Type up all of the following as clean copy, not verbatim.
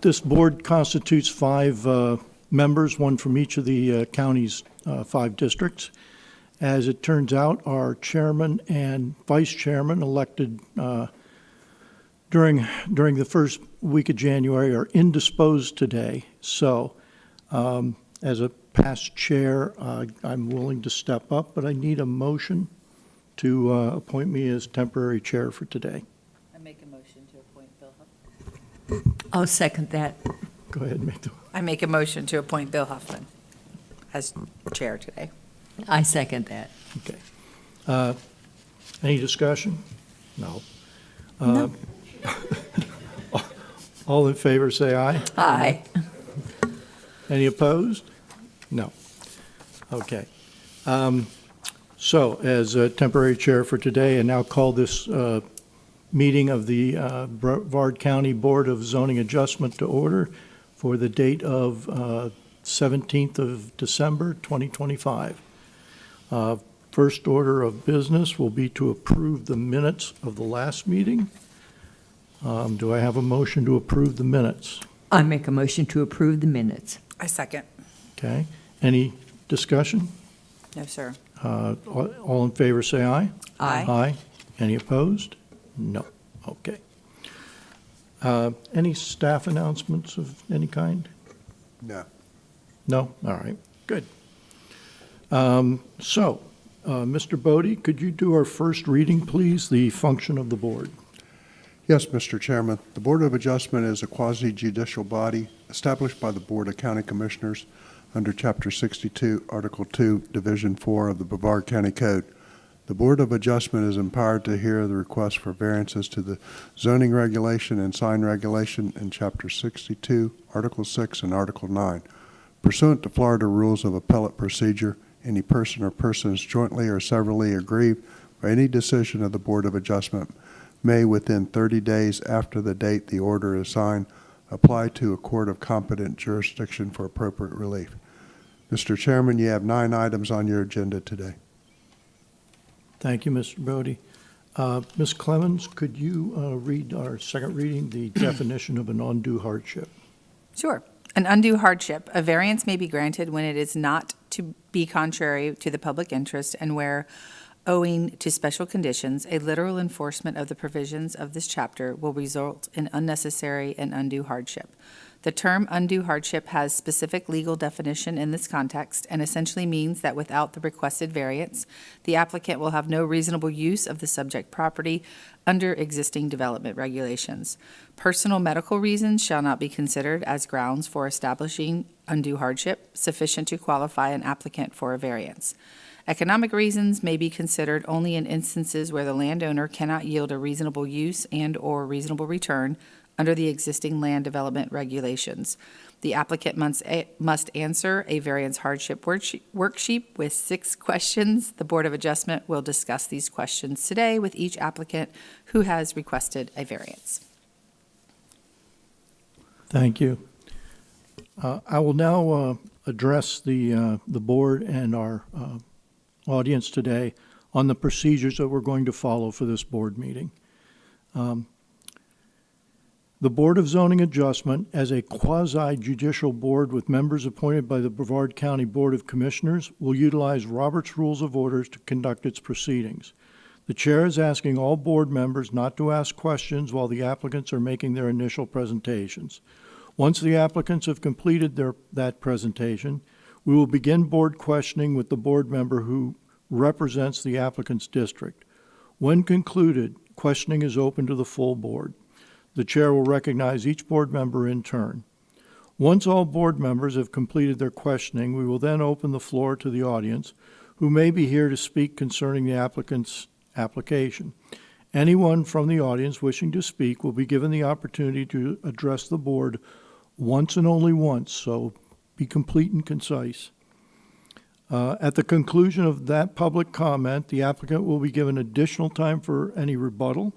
This board constitutes 5 members, one from each of the county's 5 districts. As it turns out, our chairman and vice chairman elected during the first week of January are indisposed today. So as a past chair, I'm willing to step up, but I need a motion to appoint me as temporary chair for today. I make a motion to appoint Bill Huffman. I'll second that. Go ahead and make the... I make a motion to appoint Bill Huffman as chair today. I second that. Okay. Any discussion? No. No. All in favor, say aye. Aye. Any opposed? No. Okay. So as a temporary chair for today, I now call this meeting of the Brevard County Board of Zoning Adjustment to order for the date of 17th of December, 2025. First order of business will be to approve the minutes of the last meeting. Do I have a motion to approve the minutes? I make a motion to approve the minutes. I second. Okay. Any discussion? No, sir. All in favor, say aye. Aye. Aye. Any opposed? No. Okay. Any staff announcements of any kind? No. No? All right. Good. Mr. Bodie, could you do our first reading, please, the function of the board? Yes, Mr. Chairman. The Board of Adjustment is a quasi-judicial body established by the Board of County Commissioners under Chapter 62, Article 2, Division 4 of the Brevard County Code. The Board of Adjustment is empowered to hear the request for variances to the zoning regulation and sign regulation in Chapter 62, Article 6, and Article 9. Pursuant to Florida Rules of Appellate Procedure, any person or persons jointly or severally aggrieved by any decision of the Board of Adjustment may, within 30 days after the date the order is signed, apply to a court of competent jurisdiction for appropriate relief. Mr. Chairman, you have 9 items on your agenda today. Thank you, Mr. Bodie. Ms. Clemens, could you read our second reading, the definition of an undue hardship? Sure. An undue hardship. A variance may be granted when it is not to be contrary to the public interest and where, owing to special conditions, a literal enforcement of the provisions of this chapter will result in unnecessary and undue hardship. The term undue hardship has specific legal definition in this context and essentially means that without the requested variance, the applicant will have no reasonable use of the subject property under existing development regulations. Personal medical reasons shall not be considered as grounds for establishing undue hardship sufficient to qualify an applicant for a variance. Economic reasons may be considered only in instances where the landowner cannot yield a reasonable use and/or reasonable return under the existing land development regulations. The applicant must answer a variance hardship worksheet with 6 questions. The Board of Adjustment will discuss these questions today with each applicant who has requested a variance. Thank you. I will now address the board and our audience today on the procedures that we're going to follow for this board meeting. The Board of Zoning Adjustment, as a quasi-judicial board with members appointed by the Brevard County Board of Commissioners, will utilize Robert's Rules of Orders to conduct its proceedings. The chair is asking all board members not to ask questions while the applicants are making their initial presentations. Once the applicants have completed that presentation, we will begin board questioning with the board member who represents the applicant's district. When concluded, questioning is open to the full board. The chair will recognize each board member in turn. Once all board members have completed their questioning, we will then open the floor to the audience, who may be here to speak concerning the applicant's application. Anyone from the audience wishing to speak will be given the opportunity to address the board once and only once, so be complete and concise. At the conclusion of that public comment, the applicant will be given additional time for any rebuttal,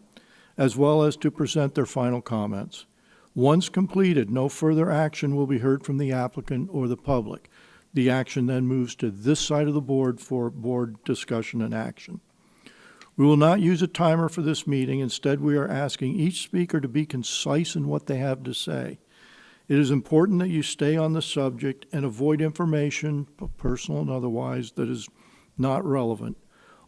as well as to present their final comments. Once completed, no further action will be heard from the applicant or the public. The action then moves to this side of the board for board discussion and action. We will not use a timer for this meeting. Instead, we are asking each speaker to be concise in what they have to say. It is important that you stay on the subject and avoid information, personal and otherwise, that is not relevant.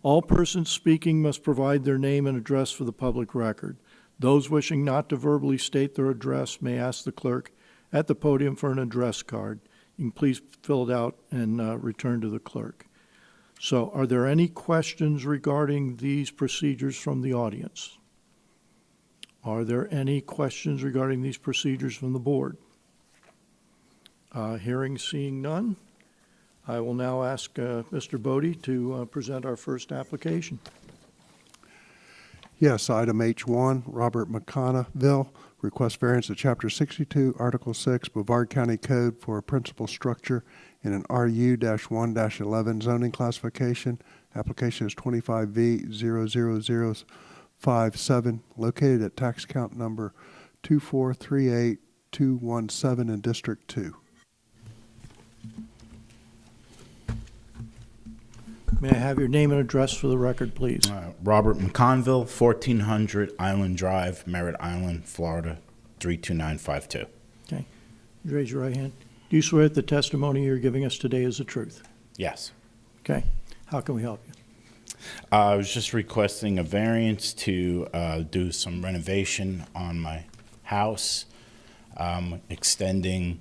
All persons speaking must provide their name and address for the public record. Those wishing not to verbally state their address may ask the clerk at the podium for an address card. You can please fill it out and return to the clerk. So are there any questions regarding these procedures from the audience? Are there any questions regarding these procedures from the board? Hearing, seeing none, I will now ask Mr. Bodie to present our first application. Yes, item H1, Robert McConville, request variance of Chapter 62, Article 6, Brevard County Code for a principal structure in an RU-1-11 zoning classification. Application is 25V00057, located at tax count number 2438217 in District 2. May I have your name and address for the record, please? Robert McConville, 1400 Island Drive, Merritt Island, Florida, 32952. Okay. Raise your right hand. Do you swear that the testimony you're giving us today is the truth? Yes. Okay. How can we help you? I was just requesting a variance to do some renovation on my house, extending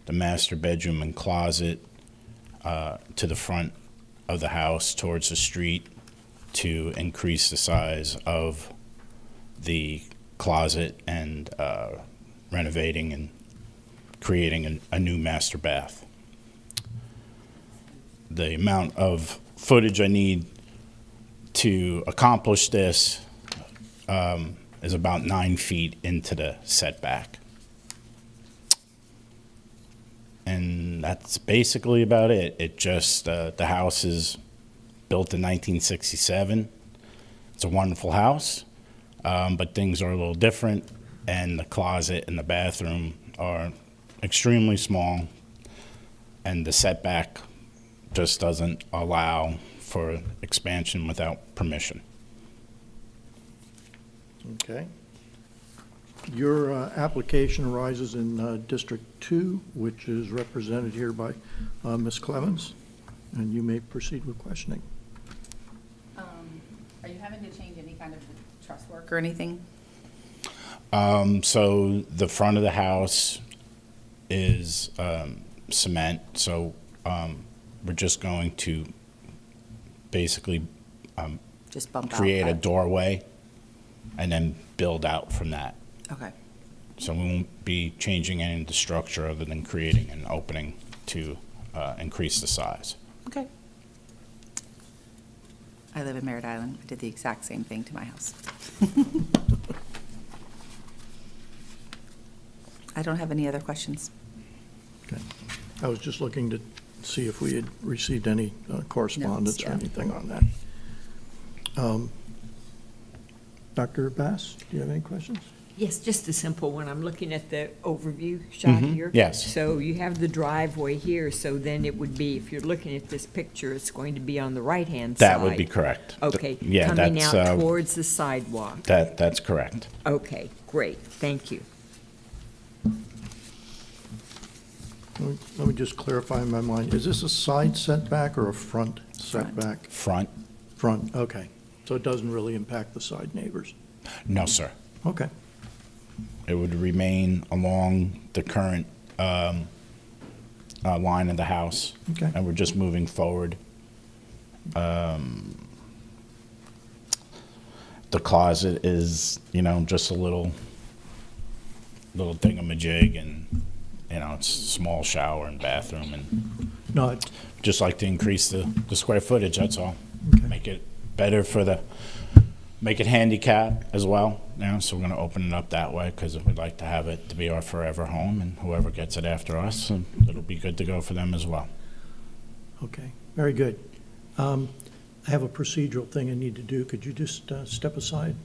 the master bedroom and closet to the front of the house towards the street to increase the size of the closet and renovating and creating a new master bath. The amount of footage I need to accomplish this is about 9 feet into the setback. And that's basically about it. It just, the house is built in 1967. It's a wonderful house, but things are a little different, and the closet and the bathroom are extremely small, and the setback just doesn't allow for expansion without permission. Okay. Your application arises in District 2, which is represented here by Ms. Clemens, and you may proceed with questioning. Are you having to change any kind of truss work or anything? So the front of the house is cement, so we're just going to basically Just bump out create a that? doorway and then build out from that. Okay. So we won't be changing any of the structure other than creating an opening to increase the size. Okay. I live in Merritt Island. I did the exact same thing to my house. I don't have any other questions. Okay. I was just looking to see if we had received any correspondence or yeah. anything on that. Dr. Bass, do you have any questions? Yes, just a simple one. I'm looking at the overview shot here. Yes. So you have the driveway here, so then it would be, if you're looking at this picture, it's going to be on the right-hand side. That would be correct. Okay, Yeah, coming that's, out towards the sidewalk. That's correct. Okay, great, thank you. Let me just clarify in my mind. Is this a side setback or a front setback? Front? Front, okay. So it doesn't really impact the side neighbors? No, sir. Okay. It would remain along the current line of the house. Okay. And we're just moving forward. The closet is, just a little thingamajig, and, it's a small shower and bathroom, and No, just like to increase the square footage, that's all. Okay. Make it better make it handicap as well, so we're going to open it up that way because we'd like to have it to be our forever home, and whoever gets it after us, and it'll be good to go for them as well. okay, very good. I have a procedural thing I need to do. Could you just step aside?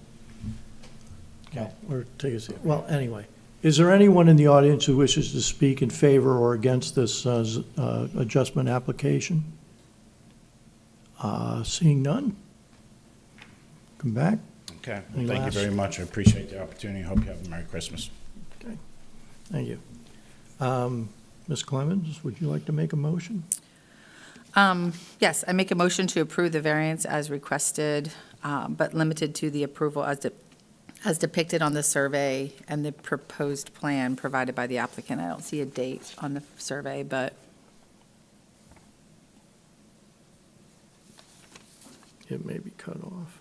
Okay. Or take a seat? Well, anyway, Is there anyone in the audience who wishes to speak in favor or against this adjustment application? Seeing none? Come back. Okay, Any thank you last- very much. I appreciate the opportunity. Hope you have a Merry Christmas. Okay, thank you. Ms. Clemens, would you like to make a motion? Yes, I make a motion to approve the variance as requested, but limited to the approval as depicted on the survey and the proposed plan provided by the applicant. I don't see a date on the survey, but It may be cut off.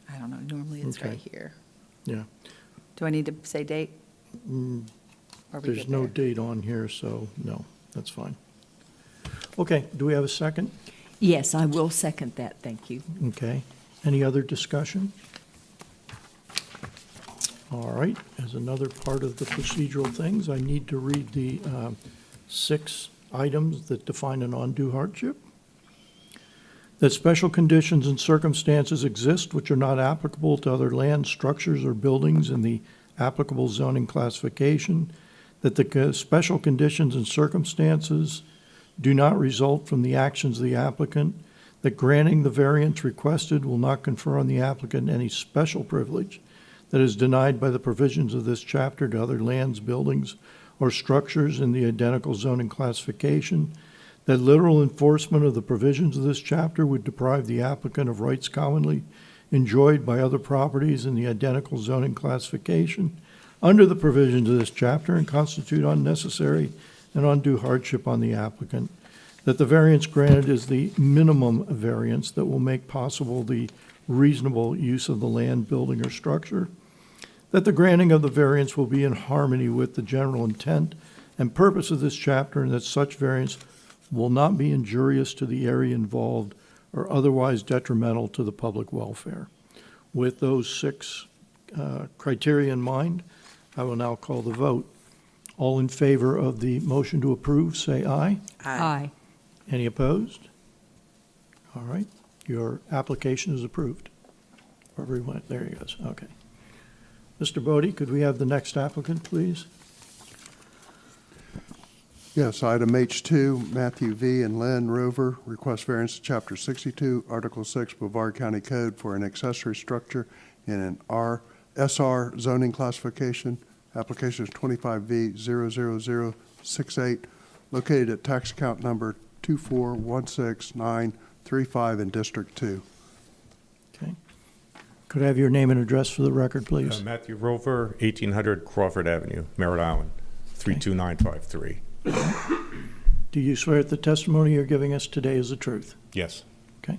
I don't know. Normally it's Okay. right here. Yeah. Do I need to say date? Or we There's good no there? date on here, so no, that's fine. Okay, do we have a second? Yes, I will second that, thank you. Okay. Any other discussion? All right, as another part of the procedural things, I need to read the 6 items that define an undue hardship. That special conditions and circumstances exist which are not applicable to other land, structures, or buildings in the applicable zoning classification. That the special conditions and circumstances do not result from the actions of the applicant. That granting the variance requested will not confer on the applicant any special privilege that is denied by the provisions of this chapter to other lands, buildings, or structures in the identical zoning classification. That literal enforcement of the provisions of this chapter would deprive the applicant of rights commonly enjoyed by other properties in the identical zoning classification under the provisions of this chapter and constitute unnecessary and undue hardship on the applicant. That the variance granted is the minimum variance that will make possible the reasonable use of the land, building, or structure. That the granting of the variance will be in harmony with the general intent and purpose of this chapter, and that such variance will not be injurious to the area involved or otherwise detrimental to the public welfare. With those 6 criteria in mind, I will now call the vote. All in favor of the motion to approve, say aye. Aye. Any opposed? All right, your application is approved. Wherever he went, there he goes, okay. Mr. Bodie, could we have the next applicant, please? Yes, item H2, Matthew V. and Lynne Rover request variance to Chapter 62, Article 6, Brevard County Code for an accessory structure in an SR zoning classification. Application is 25V00068, located at tax account number 2416935 in District 2. Okay. Could I have your name and address for the record, please? Matthew Rover, 1800 Crawford Avenue, Merritt Island, 32953. Do you swear that the testimony you're giving us today is the truth? Yes. Okay.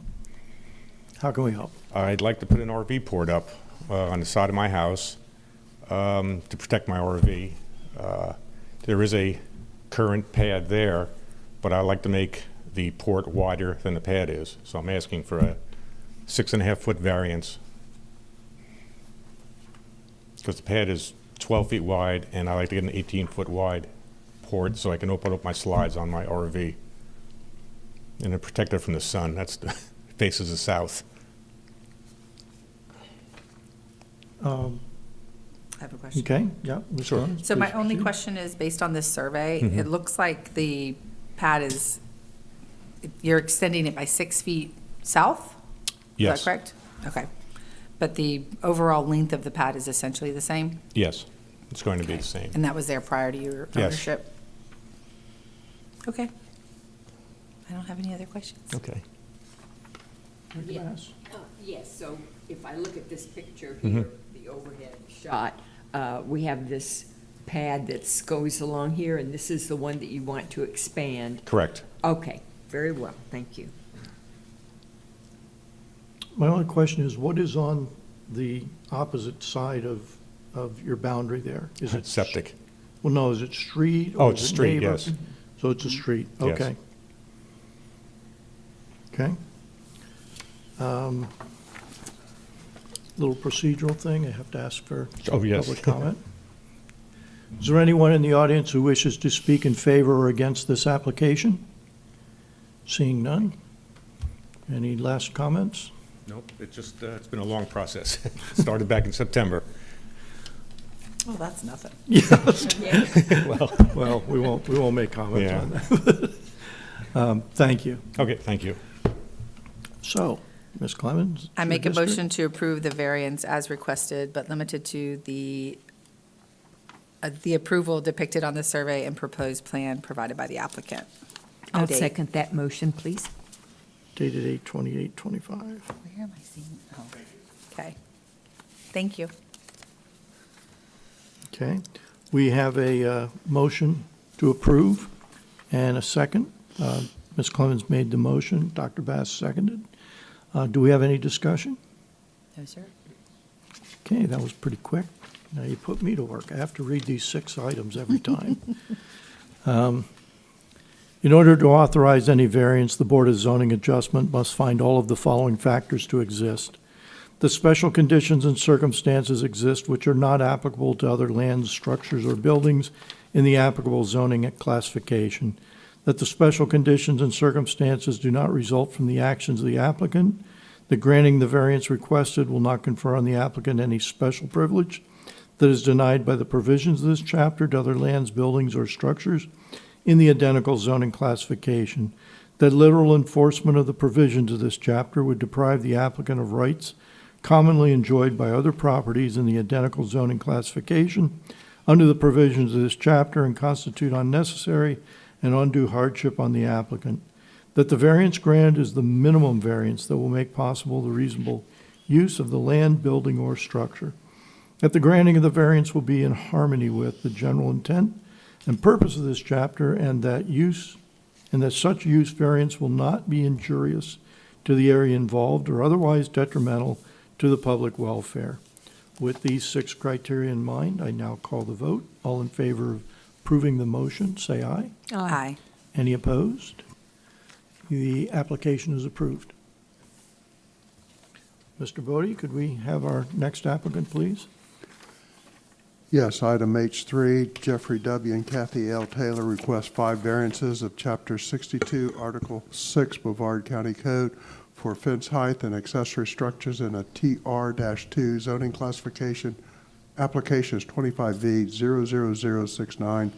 How can we help? I'd like to put an RV port up on the side of my house to protect my RV. There is a current pad there, but I'd like to make the port wider than the pad is. So I'm asking for a 6.5-foot variance because the pad is 12 feet wide, and I like to get an 18-foot wide port so I can open up my slides on my RV and to protect it from the sun. That's the faces the south. I have a question. Okay, yeah. Ms. Sure. Jones, So my please only proceed. question is, based on this survey, it looks like the pad is, you're extending it by 6 feet south? Yes. Is that correct? Okay. But the overall length of the pad is essentially the same? Yes, it's going to be the same. And that was there prior to your Yes. ownership? Okay. I don't have any other questions. Okay. Rick Bass. Yes, so if I look at this picture here, the overhead shot, we have this pad that goes along here, and this is the one that you want to expand. Correct. Okay, very well, thank you. My only question is, what is on the opposite side of your boundary there? Is it Septic. Well, no, is it street? Oh, or it's is it street, neighbor? yes. So it's a street, Yes. okay. Okay. Little procedural thing, I have to ask for Oh, yes. public comment. Is there anyone in the audience who wishes to speak in favor or against this application? Seeing none. Any last comments? Nope, it's just, it's been a long process. Started back in September. Well, that's nothing. Well, we won't make comments Yeah. on that. Thank you. Okay, thank you. So, Ms. Clemens? I your make a district? motion to approve the variance as requested, but limited to the approval depicted on the survey and proposed plan provided by the applicant. No I'll date. second that motion, please. Dated 8/28/25. Where am I seeing? Oh, okay. Thank you. Okay. We have a motion to approve and a second. Ms. Clemens made the motion. Dr. Bass seconded. Do we have any discussion? No, sir. Okay, that was pretty quick. Now you put me to work. I have to read these 6 items every time. In order to authorize any variance, the Board of Zoning Adjustment must find all of the following factors to exist. The special conditions and circumstances exist which are not applicable to other lands, structures, or buildings in the applicable zoning classification. That the special conditions and circumstances do not result from the actions of the applicant. That granting the variance requested will not confer on the applicant any special privilege that is denied by the provisions of this chapter to other lands, buildings, or structures in the identical zoning classification. That literal enforcement of the provisions of this chapter would deprive the applicant of rights commonly enjoyed by other properties in the identical zoning classification under the provisions of this chapter and constitute unnecessary and undue hardship on the applicant. That the variance granted is the minimum variance that will make possible the reasonable use of the land, building, or structure. That the granting of the variance will be in harmony with the general intent and purpose of this chapter, and that such use variance will not be injurious to the area involved or otherwise detrimental to the public welfare. With these 6 criteria in mind, I now call the vote. All in favor of approving the motion, say aye. Aye. Any opposed? The application is approved. Mr. Bodie, could we have our next applicant, please? Yes, item H3, Jeffrey W. and Cathy L. Taylor request 5 variances of Chapter 62, Article 6, Brevard County Code for fence height and accessory structures in a TR-2 zoning classification. Application is 25V00069,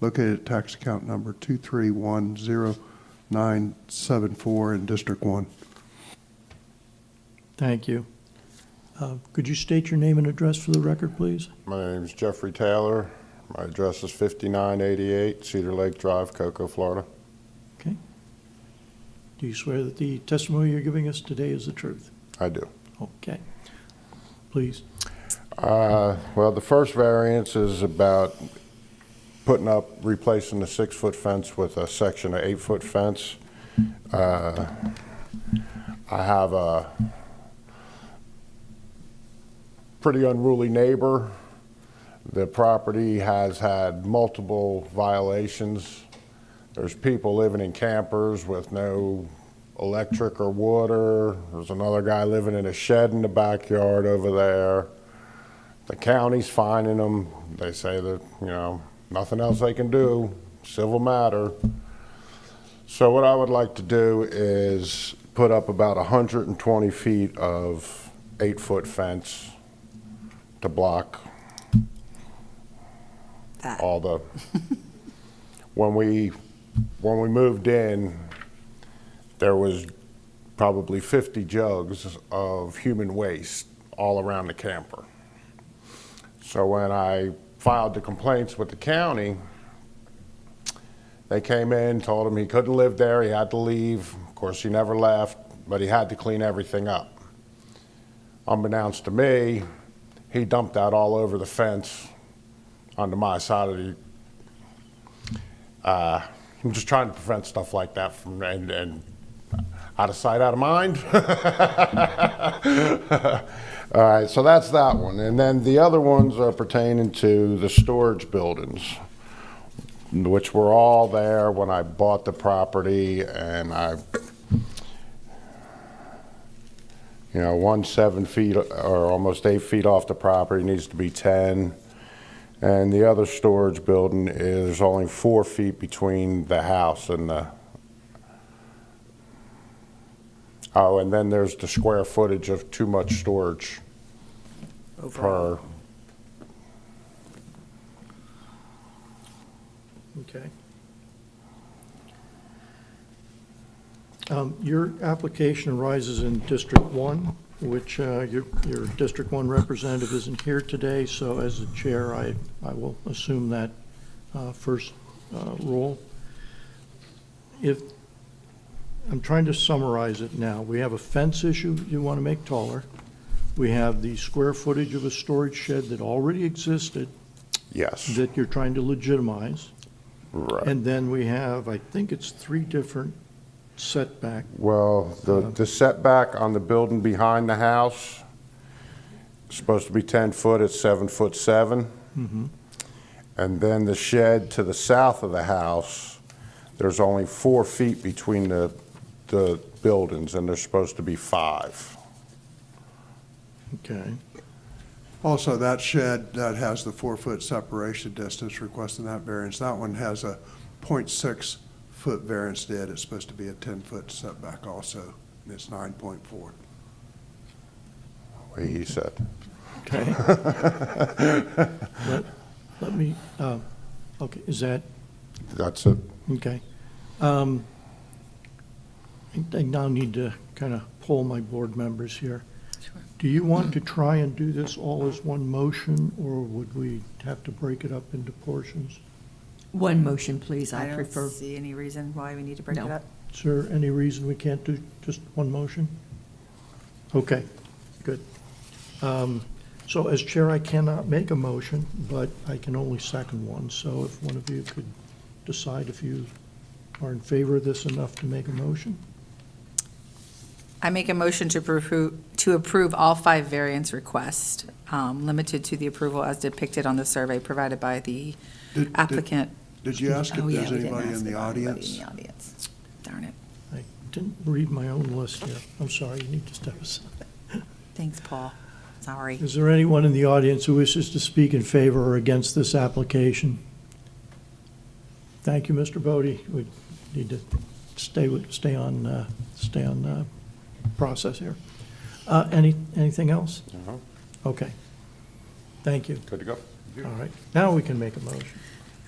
located at tax account number 2310974 in District 1. Thank you. Could you state your name and address for the record, please? My name is Jeffrey Taylor. My address is 5988 Cedar Lake Drive, Cocoa, Florida. Okay. Do you swear that the testimony you're giving us today is the truth? I do. Okay. Please. Well, the first variance is about replacing the 6-foot fence with a section of 8-foot fence. I have a pretty unruly neighbor. The property has had multiple violations. There's people living in campers with no electric or water. There's another guy living in a shed in the backyard over there. The county's fining them. They say that, nothing else they can do, civil matter. So what I would like to do is put up about 120 feet of 8-foot fence to block That. all the, when we moved in, there was probably 50 jugs of human waste all around the camper. So when I filed the complaints with the county, they came in, told him he couldn't live there, he had to leave. Of course, he never left, but he had to clean everything up. Unbeknownst to me, he dumped that all over the fence onto my side of the, I'm just trying to prevent stuff like that from, and out of sight, out of mind. All right, so that's that one. And then the other ones are pertaining to the storage buildings, which were all there when I bought the property, and one 7 feet or almost 8 feet off the property needs to be 10. And the other storage building is only 4 feet between the house and the, oh, and then there's the square footage of too much storage per Okay. Your application arises in District 1, which your District 1 representative isn't here today, so as the chair, I will assume that first role. I'm trying to summarize it now. We have a fence issue you want to make taller. We have the square footage of a storage shed that already existed Yes, that you're trying to legitimize. right. And then we have, I think it's 3 different setback. Well, the setback on the building behind the house is supposed to be 10 foot, it's 7'7". And then the shed to the south of the house, there's only 4 feet between the buildings, and they're supposed to be 5. Okay. Also, that shed that has the 4-foot separation distance requesting that variance, that one has a 0.6-foot variance did. It's supposed to be a 10-foot setback also, and it's 9.4. Way he said. Okay. Let me, okay, is that, That's it. okay. I now need to kind of poll my board members here. Sure. Do you want to try and do this all as one motion, or would we have to break it up into portions? One motion, please, I I prefer. don't see any reason why we need to break it No. up. Is there any reason we can't do just one motion? Okay, good. So as chair, I cannot make a motion, but I can only second one. So if one of you could decide if you are in favor of this enough to make a motion? I make a motion to approve all 5 variance requests, limited to the approval as depicted on the survey provided by the applicant. Did you ask if Oh, yeah, there's we didn't anybody ask in the about anybody audience? in the audience. Darn it. I didn't read my own list here. I'm sorry, you need to step aside. Thanks, Paul. Sorry. Is there anyone in the audience who wishes to speak in favor or against this application? Thank you, Mr. Bodie. We need to stay on process here. Anything else? Okay. Thank you. Good to go. All right. Now we can make a motion.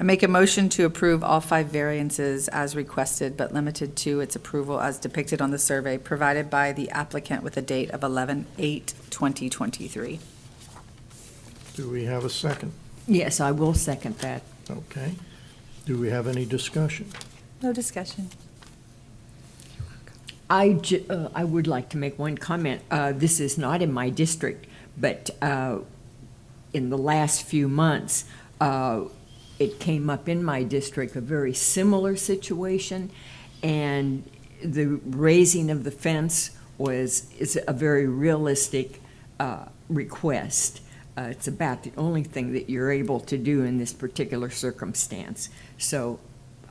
I make a motion to approve all 5 variances as requested, but limited to its approval as depicted on the survey provided by the applicant with a date of 11/8/2023. Do we have a second? Yes, I will second that. Okay. Do we have any discussion? No discussion. I would like to make one comment. This is not in my district, but in the last few months, it came up in my district, a very similar situation, and the raising of the fence is a very realistic request. It's about the only thing that you're able to do in this particular circumstance. So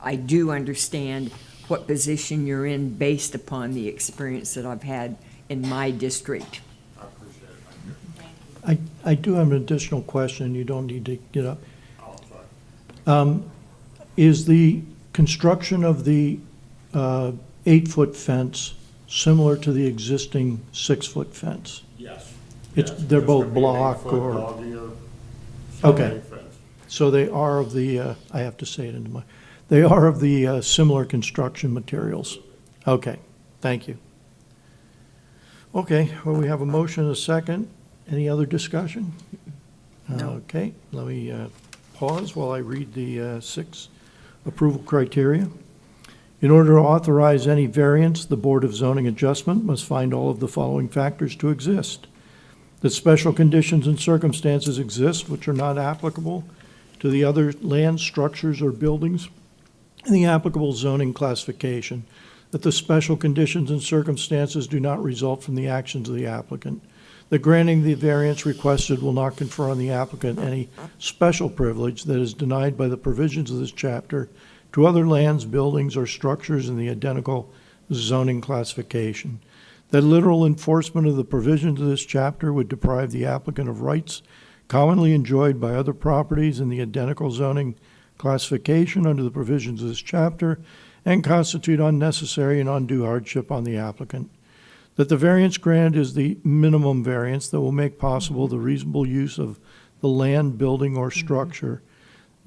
I do understand what position you're in based upon the experience that I've had in my district. I do have an additional question. You don't need to get up. Is the construction of the 8-foot fence similar to the existing 6-foot fence? Yes. They're both block or? Okay. So they are of the, I have to say it into my, they are of the similar construction materials. Okay, thank you. Okay, well, we have a motion and a second. Any other discussion? No. Okay, let me pause while I read the 6 approval criteria. In order to authorize any variance, the Board of Zoning Adjustment must find all of the following factors to exist: that special conditions and circumstances exist which are not applicable to the other land, structures, or buildings in the applicable zoning classification, that the special conditions and circumstances do not result from the actions of the applicant, that granting the variance requested will not confer on the applicant any special privilege that is denied by the provisions of this chapter to other lands, buildings, or structures in the identical zoning classification, that literal enforcement of the provisions of this chapter would deprive the applicant of rights commonly enjoyed by other properties in the identical zoning classification under the provisions of this chapter and constitute unnecessary and undue hardship on the applicant, that the variance granted is the minimum variance that will make possible the reasonable use of the land, building, or structure,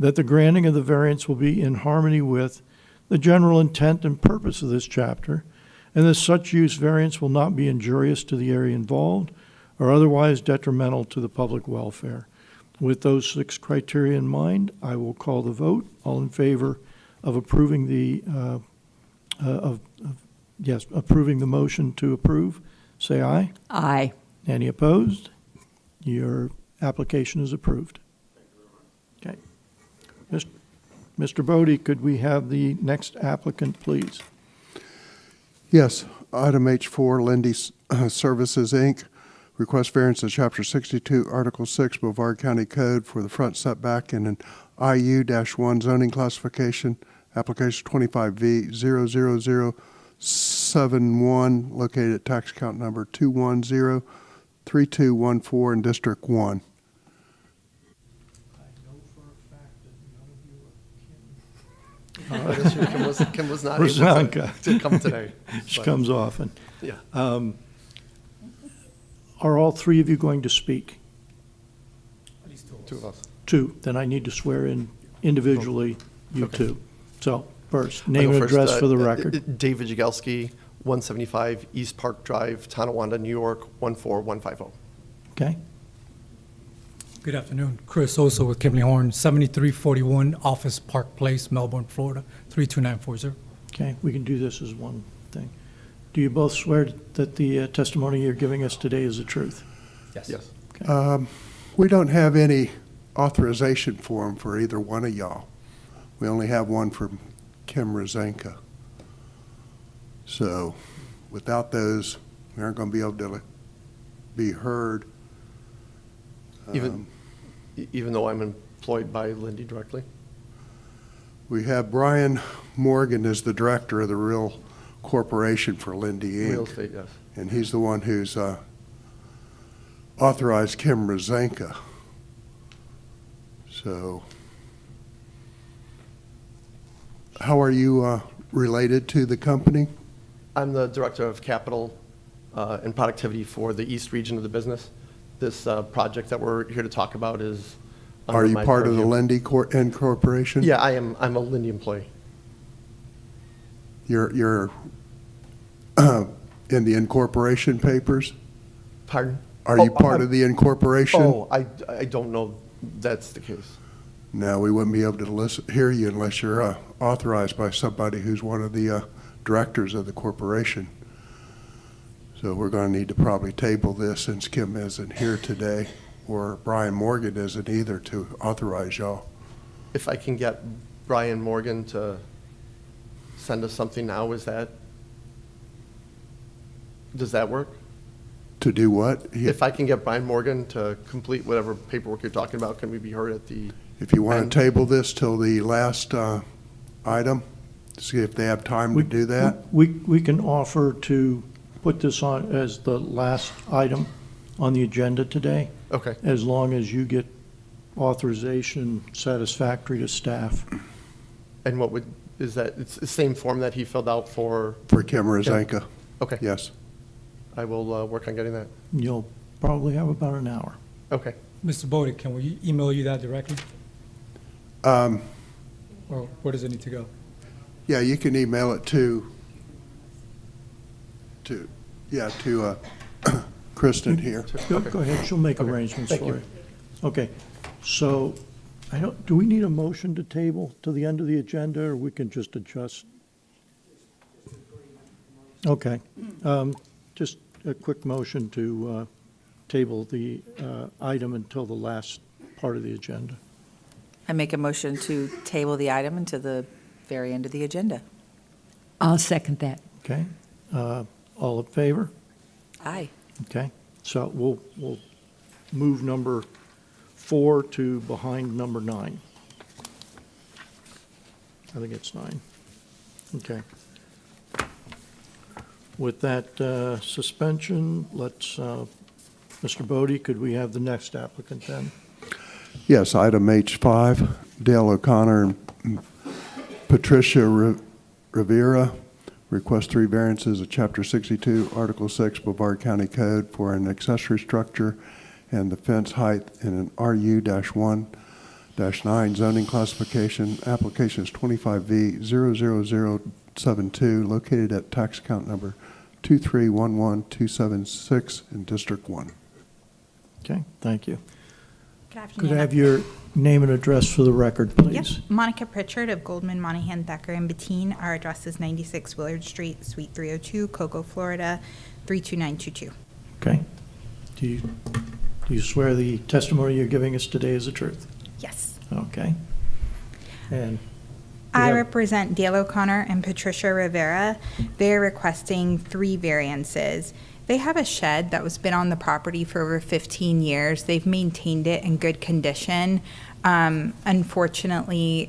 that the granting of the variance will be in harmony with the general intent and purpose of this chapter, and that such use variance will not be injurious to the area involved or otherwise detrimental to the public welfare. With those 6 criteria in mind, I will call the vote. All in favor of approving approving the motion to approve, say aye. Aye. Any opposed? Your application is approved. Okay. Mr. Bodie, could we have the next applicant, please? Yes, item H4, Linde Services Inc. Request variance of Chapter 62, Article 6, Brevard County Code for the front setback in an IU-1 zoning classification, application 25V00071, located at tax count number 2103214 in District 1. This year, Kim was not able Rezanka. to come today. She but, comes often. Yeah. Are all 3 of you going to speak? Two of us. 2. Then I need to swear in individually, you Okay. 2. So, first, I'll name go and first. address for the record. David Jagelski, 175 East Park Drive, Tonawanda, New York, 14150. Okay? Good afternoon. Chris Oso with Kimley Horn, 7341 Office Park Place, Melbourne, Florida, 32940. Okay, we can do this as one thing. Do you both swear that the testimony you're giving us today is the truth? Yes. We don't have any authorization form for either one of y'all. We only have one from Kim Rezanka. So without those, we aren't going to be able to be heard. Even though I'm employed by Linde directly? We have Brian Morgan as the director of the real corporation for Linde Inc. Real estate, yes. And he's the one who's authorized Kim Rezanka. So how are you related to the company? I'm the director of capital and productivity for the east region of the business. This project that we're here to talk about is under Are you my part of the purview. Linde Incorporation? Yeah, I am. I'm a Linde employee. You're in the incorporation papers? Pardon? Are you part of the incorporation? Oh, I don't know that's the case. No, we wouldn't be able to hear you unless you're authorized by somebody who's one of the directors of the corporation. So we're going to need to probably table this since Kim isn't here today, or Brian Morgan isn't either, to authorize y'all. If I can get Brian Morgan to send us something now, does that work? To do what? If I can get Brian Morgan to complete whatever paperwork you're talking about, can we be heard at the? If you want end? to table this till the last item, see if they have time to do that. We can offer to put this on as the last item on the agenda today, Okay. as long as you get authorization satisfactory to staff. And is that, it's the same form that he filled out for? For Kim Rezanka, Okay. yes. I will work on getting that. You'll probably have about an hour. Okay. Mr. Bodie, can we email you that directly? Or where does it need to go? Yeah, you can email it to Kristen here. Go ahead, she'll make arrangements for you. Okay, so, do we need a motion to table to the end of the agenda, or we can just adjust? Okay, just a quick motion to table the item until the last part of the agenda. I make a motion to table the item until the very end of the agenda. I'll second that. Okay, all in favor? Aye. Okay, so we'll move number 4 to behind number 9. I think it's 9. Okay. With that suspension, let's, Mr. Bodie, could we have the next applicant then? Yes, item H5, Dale O'Connor and Patricia Rivera, request 3 variances of Chapter 62, Article 6, Brevard County Code for an accessory structure and the fence height in an RU-1 9 zoning classification. Application is 25V00072, located at tax account number 2311276 in District 1. Okay, thank you. Good afternoon. Could I have your name and address for the record, Yep, please? Monica Pritchard of Goldman, Monahan, Thacker, and Bettine. Our address is 96 Willard Street, Suite 302, Cocoa, Florida, 32922. Okay. Do you swear the testimony you're giving us today is the truth? Yes. Okay. And I Yeah. represent Dale O'Connor and Patricia Rivera. They're requesting 3 variances. They have a shed that was been on the property for over 15 years. They've maintained it in good condition. Unfortunately,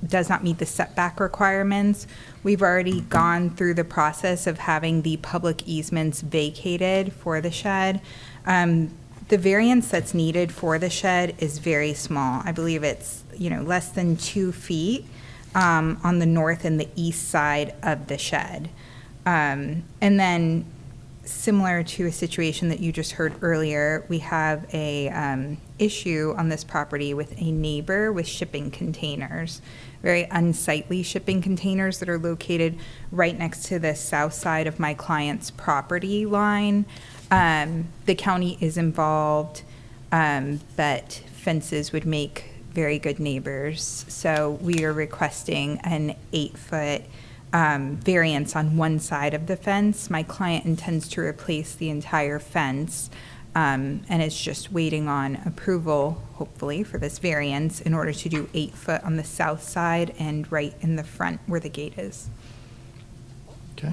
does not meet the setback requirements. We've already gone through the process of having the public easements vacated for the shed. The variance that's needed for the shed is very small. I believe it's, less than 2 feet on the north and the east side of the shed. And then, similar to a situation that you just heard earlier, we have a issue on this property with a neighbor with shipping containers, very unsightly shipping containers that are located right next to the south side of my client's property line. The county is involved, but fences would make very good neighbors. So we are requesting an 8-foot variance on one side of the fence. My client intends to replace the entire fence and is just waiting on approval, hopefully, for this variance in order to do 8 foot on the south side and right in the front where the gate is. Okay.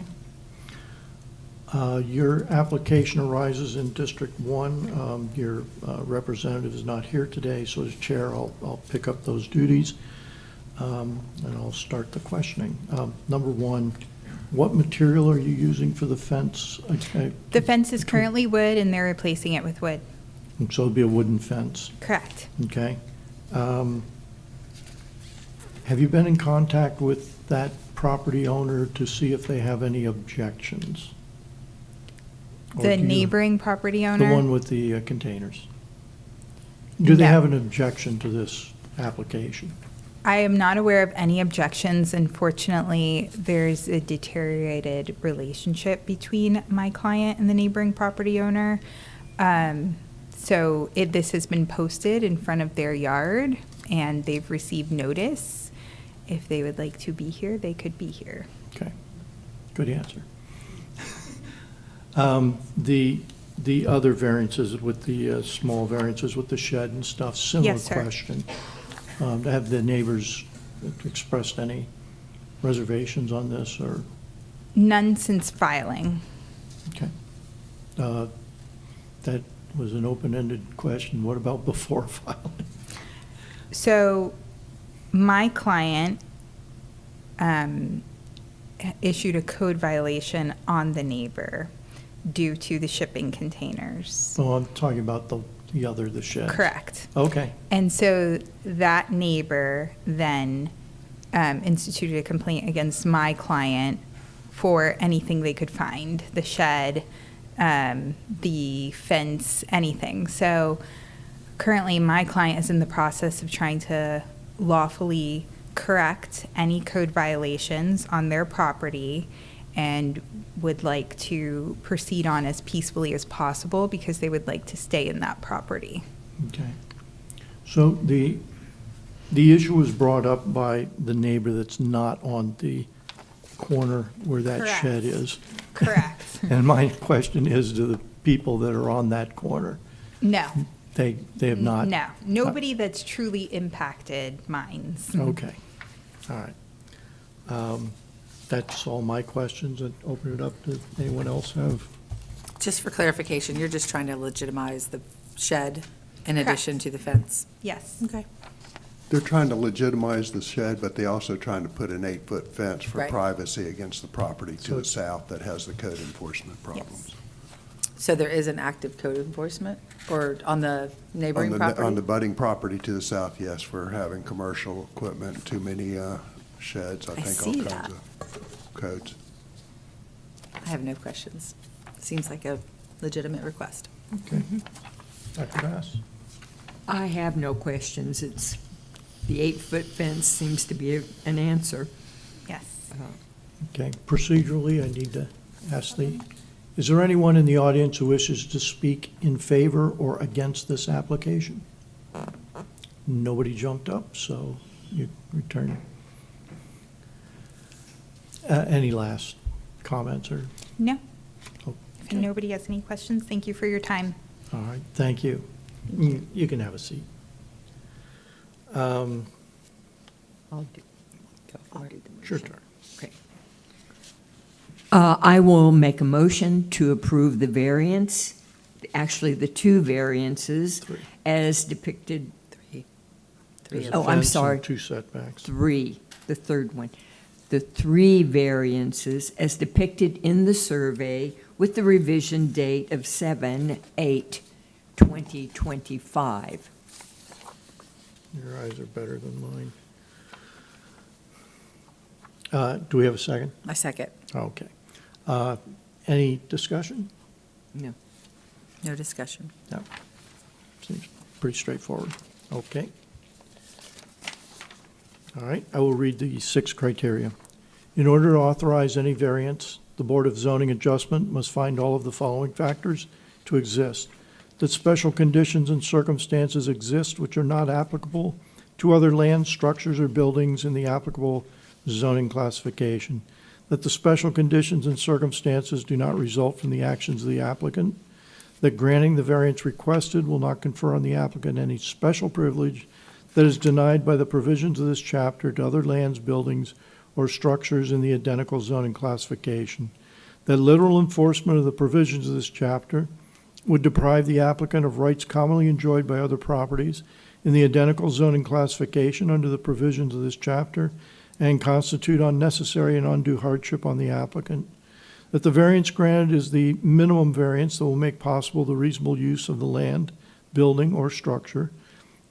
Your application arises in District 1. Your representative is not here today, so as chair, I'll pick up those duties, and I'll start the questioning. Number 1, what material are you using for the fence? The fence is currently wood, and they're replacing it with wood. So it'll be a wooden fence, Correct. okay? Have you been in contact with that property owner to see if they have any objections? Or The do you- neighboring property The owner? one with the containers. Do they No. have an objection to this application? I am not aware of any objections. Unfortunately, there's a deteriorated relationship between my client and the neighboring property owner. So this has been posted in front of their yard, and they've received notice. If they would like to be here, they could be here. Okay, good answer. The other variances with the small variances with the shed and stuff, similar Yes, sir. question. Have the neighbors expressed any reservations on this, or, None since filing. okay? That was an open-ended question. What about before filing? So my client issued a code violation on the neighbor due to the shipping containers. Oh, I'm talking about the shed. Correct. Okay, And so that neighbor then instituted a complaint against my client for anything they could find, the shed, the fence, anything. So currently, my client is in the process of trying to lawfully correct any code violations on their property and would like to proceed on as peacefully as possible because they would like to stay in that property. okay. So the issue was brought up by the neighbor that's not on the corner where that Correct. shed is. Correct. And my question is to the people that are on that corner, No. they have not? No, nobody that's truly impacted minds. Okay, all right. That's all my questions, and open it up to anyone else have? Just for clarification, you're just trying to legitimize the shed in Correct. addition to the fence? Yes. Okay. They're trying to legitimize the shed, but they're also trying to put an 8-foot fence for Right. privacy against the property to So the south that has the code enforcement problems. So there is an active code enforcement, or on the neighboring On the property? budding property to the south, yes, we're having commercial equipment, too many sheds, I I think see all that. kinds of codes. I have no questions. Seems like a legitimate request. Okay. Dr. Bass? I have no questions. It's, the 8-foot fence seems to be an answer. Yes. Okay, procedurally, I need to ask is there anyone in the audience who wishes to speak in favor or against this application? Nobody jumped up, so you return. Any last comments or? No. If Okay. nobody has any questions, thank you for your time. All right, thank you. You can have a seat. I'll do the Sure, motion. turn. Okay. I will make a motion to approve the variance, actually the 2 variances Three. as depicted. Three. Oh, I'm Fence and sorry. 2 setbacks. 3, the third one. The 3 variances as depicted in the survey with the revision date of 7/8/2025. Your eyes are better than mine. Do we have a second? I second. Okay. Any discussion? No. No discussion. No. Seems pretty straightforward. Okay. All right, I will read the 6 criteria. In order to authorize any variance, the Board of Zoning Adjustment must find all of the following factors to exist: that special conditions and circumstances exist which are not applicable to other lands, structures, or buildings in the applicable zoning classification, that the special conditions and circumstances do not result from the actions of the applicant, that granting the variance requested will not confer on the applicant any special privilege that is denied by the provisions of this chapter to other lands, buildings, or structures in the identical zoning classification, that literal enforcement of the provisions of this chapter would deprive the applicant of rights commonly enjoyed by other properties in the identical zoning classification under the provisions of this chapter and constitute unnecessary and undue hardship on the applicant, that the variance granted is the minimum variance that will make possible the reasonable use of the land, building, or structure,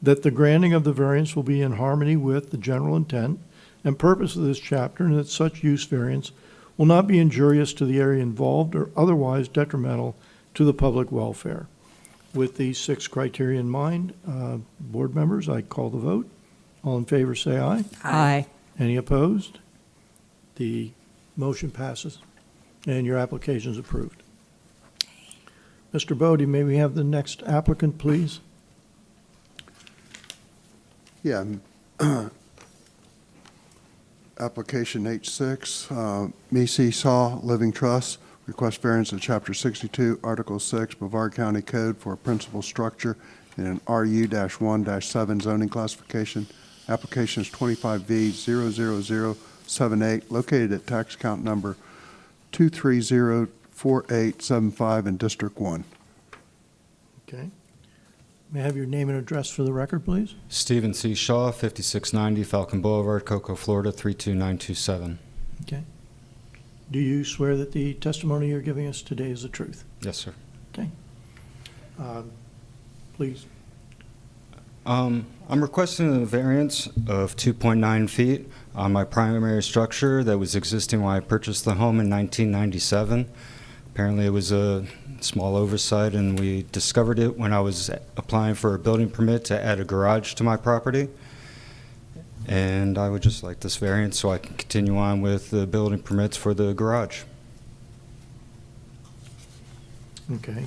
that the granting of the variance will be in harmony with the general intent and purpose of this chapter, and that such use variance will not be injurious to the area involved or otherwise detrimental to the public welfare. With these 6 criteria in mind, board members, I call the vote. All in favor, say aye. Aye. Any opposed? The motion passes, and your application is approved. Mr. Bodie, may we have the next applicant, please? Yeah. Application H6, Meese Shaw Living Trust, request variance of Chapter 62, Article 6, Brevard County Code for a principal structure in an RU-1-7 zoning classification. Application is 25V00078, located at tax count number 2304875 in District 1. Okay. May I have your name and address for the record, please? Stephen C. Shaw, 5690 Falcon Boulevard, Cocoa, Florida, 32927. Okay. Do you swear that the testimony you're giving us today is the truth? Yes, sir. Okay. Please. I'm requesting a variance of 2.9 feet on my primary structure that was existing when I purchased the home in 1997. Apparently it was a small oversight, and we discovered it when I was applying for a building permit to add a garage to my property. And I would just like this variance so I can continue on with the building permits for the garage. Okay.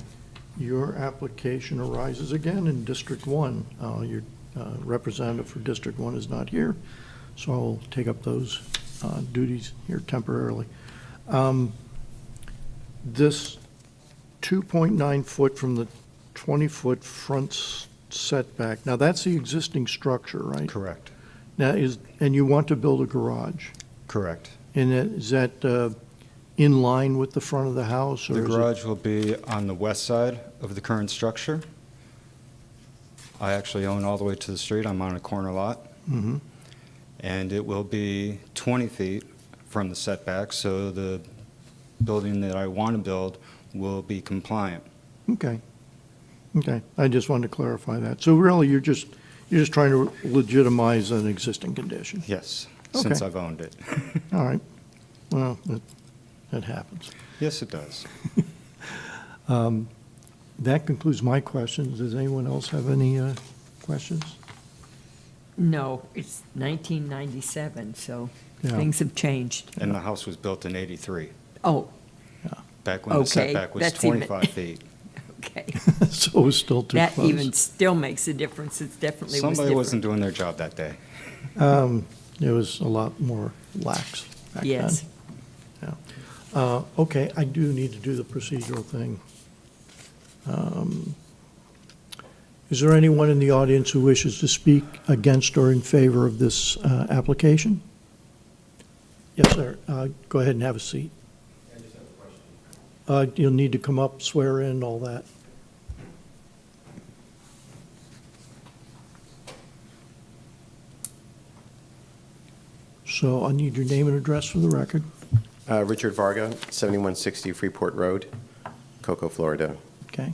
Your application arises again in District 1. Your representative for District 1 is not here, so I'll take up those duties here temporarily. This 2.9 foot from the 20-foot front setback, now that's the existing structure, right? Correct. Now and you want to build a garage? Correct. And is that in line with the front of the house? Or The is it- garage will be on the west side of the current structure. I actually own all the way to the street. I'm on a corner lot. Mhm. And it will be 20 feet from the setback, so the building that I want to build will be compliant. Okay. Okay. I just wanted to clarify that. So really, you're just trying to legitimize an existing condition? Yes, Okay. since I've owned it. All right. Well, that happens. Yes, it does. That concludes my questions. Does anyone else have any questions? No, it's 1997, so Yeah. things have changed. And the house was built in 83, Oh, back when the Okay, setback was that's even- 25 feet. okay. So it was still too That close. even still makes a difference. It definitely was Somebody wasn't different. doing their job that day. It was a lot more lax back then. Yes. Yeah. Okay, I do need to do the procedural thing. Is there anyone in the audience who wishes to speak against or in favor of this application? Yes, sir. Go ahead and have a seat. You'll need to come up, swear in, all that. So I need your name and address for the record. Richard Varga, 7160 Freeport Road, Cocoa, Florida. Okay.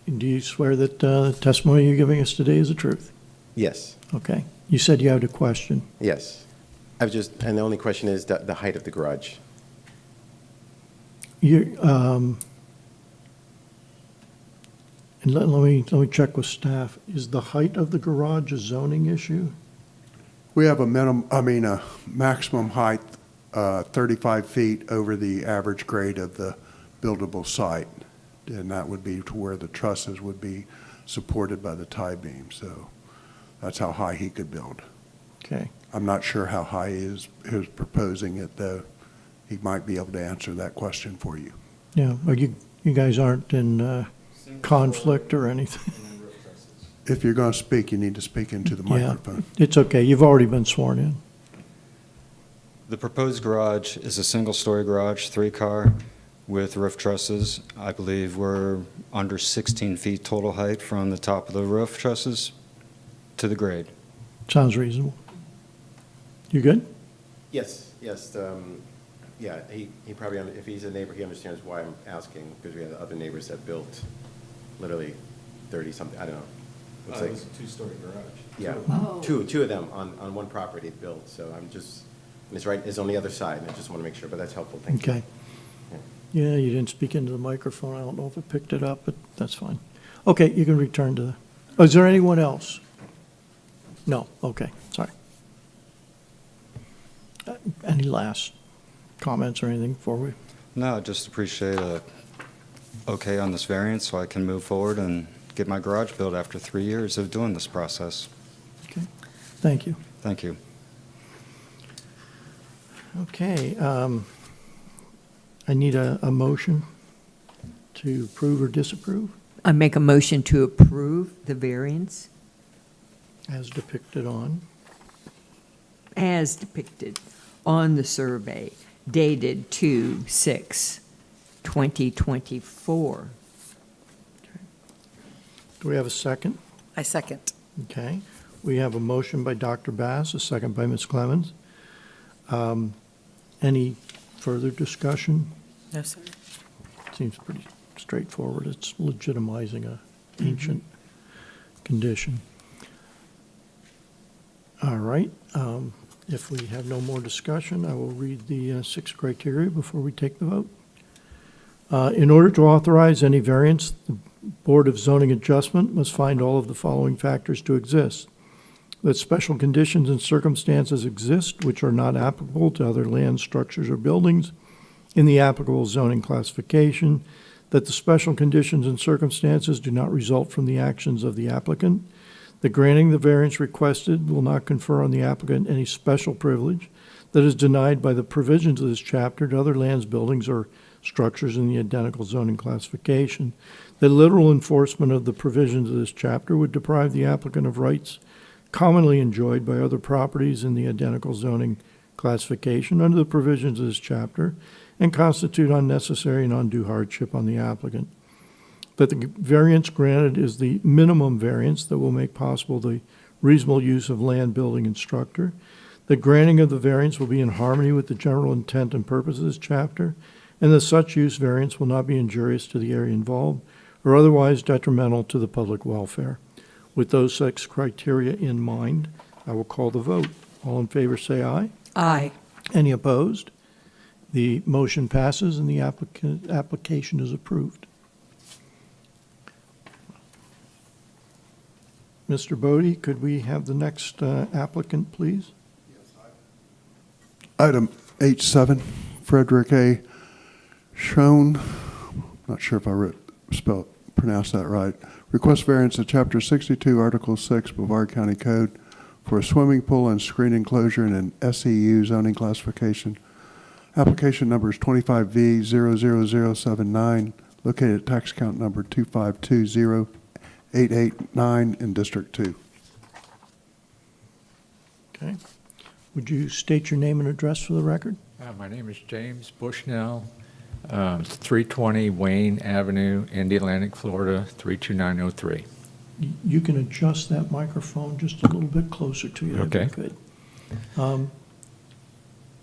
And do you swear that the testimony you're giving us today is the truth? Yes, Okay. You said you had a question. yes. And the only question is the height of the garage. You, and let me check with staff. Is the height of the garage a zoning issue? We have a maximum height, 35 feet over the average grade of the buildable site. And that would be to where the trusses would be supported by the tie beam. So that's how high he could build. Okay. I'm not sure how high he is proposing it, though. He might be able to answer that question for you. Yeah, well, you guys aren't in conflict or anything? If you're going to speak, you need to speak into the Yeah, microphone. it's okay. You've already been sworn in. The proposed garage is a single-story garage, 3-car, with roof trusses. I believe we're under 16 feet total height from the top of the roof trusses to the grade. Sounds reasonable. You good? Yes, yes. Yeah, he probably, if he's a neighbor, he understands why I'm asking, because we had other neighbors that built literally 30-something, I don't know. Looks like- a two-story garage. Yeah, two of them on one property built, so I'm just, and it's on the other side, and I just want to make sure, but that's helpful, thank you. Okay. Yeah, you didn't speak into the microphone. I don't know if it picked it up, but that's fine. Okay, you can return to the, oh, is there anyone else? No, okay, sorry. Any last comments or anything before we? No, I just appreciate a okay on this variance so I can move forward and get my garage built after 3 years of doing this process. Okay, thank you. Thank you. Okay, I need a motion to approve or disapprove I make a motion to approve the variance as depicted on. as depicted on the survey dated 2/6/2024. Do we have a second? I second. Okay, we have a motion by Dr. Bass, a second by Ms. Clemens. Any further discussion? No, sir. Seems pretty straightforward. It's legitimizing a ancient condition. All right, if we have no more discussion, I will read the 6 criteria before we take the vote. In order to authorize any variance, the Board of Zoning Adjustment must find all of the following factors to exist: that special conditions and circumstances exist which are not applicable to other land, structures, or buildings in the applicable zoning classification, that the special conditions and circumstances do not result from the actions of the applicant, that granting the variance requested will not confer on the applicant any special privilege that is denied by the provisions of this chapter to other lands, buildings, or structures in the identical zoning classification, that literal enforcement of the provisions of this chapter would deprive the applicant of rights commonly enjoyed by other properties in the identical zoning classification under the provisions of this chapter and constitute unnecessary and undue hardship on the applicant. That the variance granted is the minimum variance that will make possible the reasonable use of land, building, and structure. The granting of the variance will be in harmony with the general intent and purpose of this chapter, and that such use variance will not be injurious to the area involved or otherwise detrimental to the public welfare. With those 6 criteria in mind, I will call the vote. All in favor, say aye. Aye. Any opposed? The motion passes and the application is approved. Mr. Bodie, could we have the next applicant, please? Item H7, Frederick A. Schoen, not sure if I pronounced that right. Request variance of Chapter 62, Article 6, Brevard County Code for a swimming pool and screen enclosure in an SEU zoning classification. Application number is 25V00079, located at tax count number 2520889 in District 2. Okay. Would you state your name and address for the record? My name is James Bushnell, 320 Wayne Avenue, Indy Atlantic, Florida, 32903. You can adjust that microphone just a little bit closer to you. That'd be Okay. good.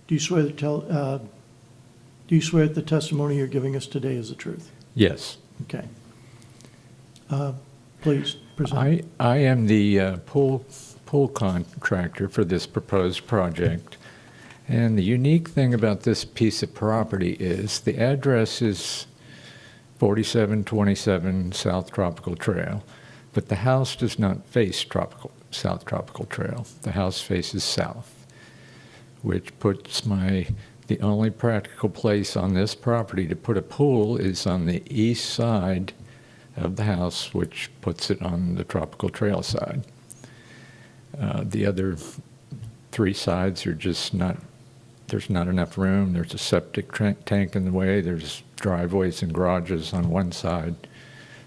Do you swear that the testimony you're giving us today is the truth? Yes. Okay. Please present. I am the pool contractor for this proposed project. And the unique thing about this piece of property is the address is 4727 South Tropical Trail, but the house does not face South Tropical Trail. The house faces south, which puts the only practical place on this property to put a pool is on the east side of the house, which puts it on the Tropical Trail side. The other three sides are just not, there's not enough room. There's a septic tank in the way. There's driveways and garages on one side.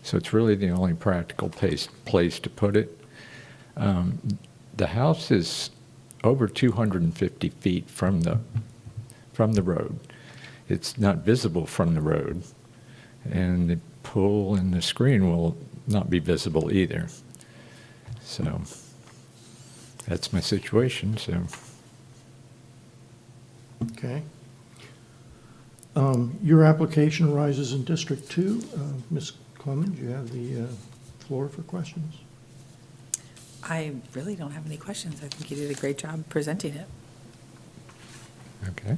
So it's really the only practical place to put it. The house is over 250 feet from the road. It's not visible from the road. And the pool and the screen will not be visible either. So that's my situation, so. Okay. Your application arises in District 2. Ms. Clemens, you have the floor for questions. I really don't have any questions. I think you did a great job presenting it. Okay.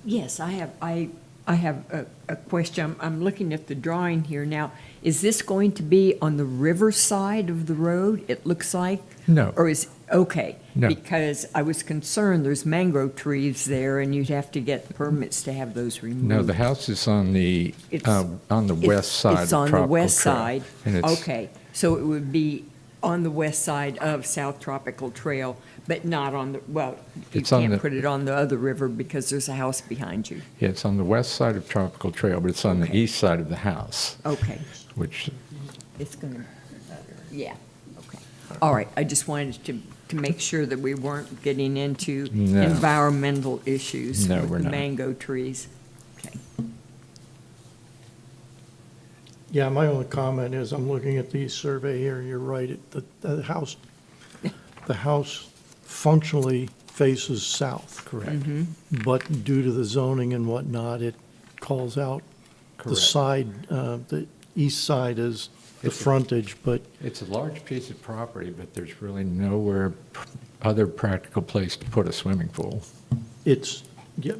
Yes, I have a question. I'm looking at the drawing here now. Is this going to be on the river side of the road, it looks like? No. Or is, okay. No. Because I was concerned there's mangrove trees there and you'd have to get permits to have those removed. No, the house is on the It's- west side of It's on Tropical the west Trail. side. And it's- Okay, so it would be on the west side of South Tropical Trail, but not on the, well, you It's on can't the- put it on the other river because there's a house behind you. Yeah, it's on the west side of Tropical Trail, but it's on the Okay. east side of the house, Okay. which, It's going to, yeah, okay. All right, I just wanted to make sure that we weren't getting into No. environmental issues No, with we're the not. mango trees. Okay. Yeah, my only comment is I'm looking at the survey here. You're right. The house functionally faces south. correct. But due to the zoning and whatnot, it calls out the Correct. side, the east side is the It's a- frontage, but It's a large piece of property, but there's really nowhere other practical place to put a swimming pool. it's, yeah,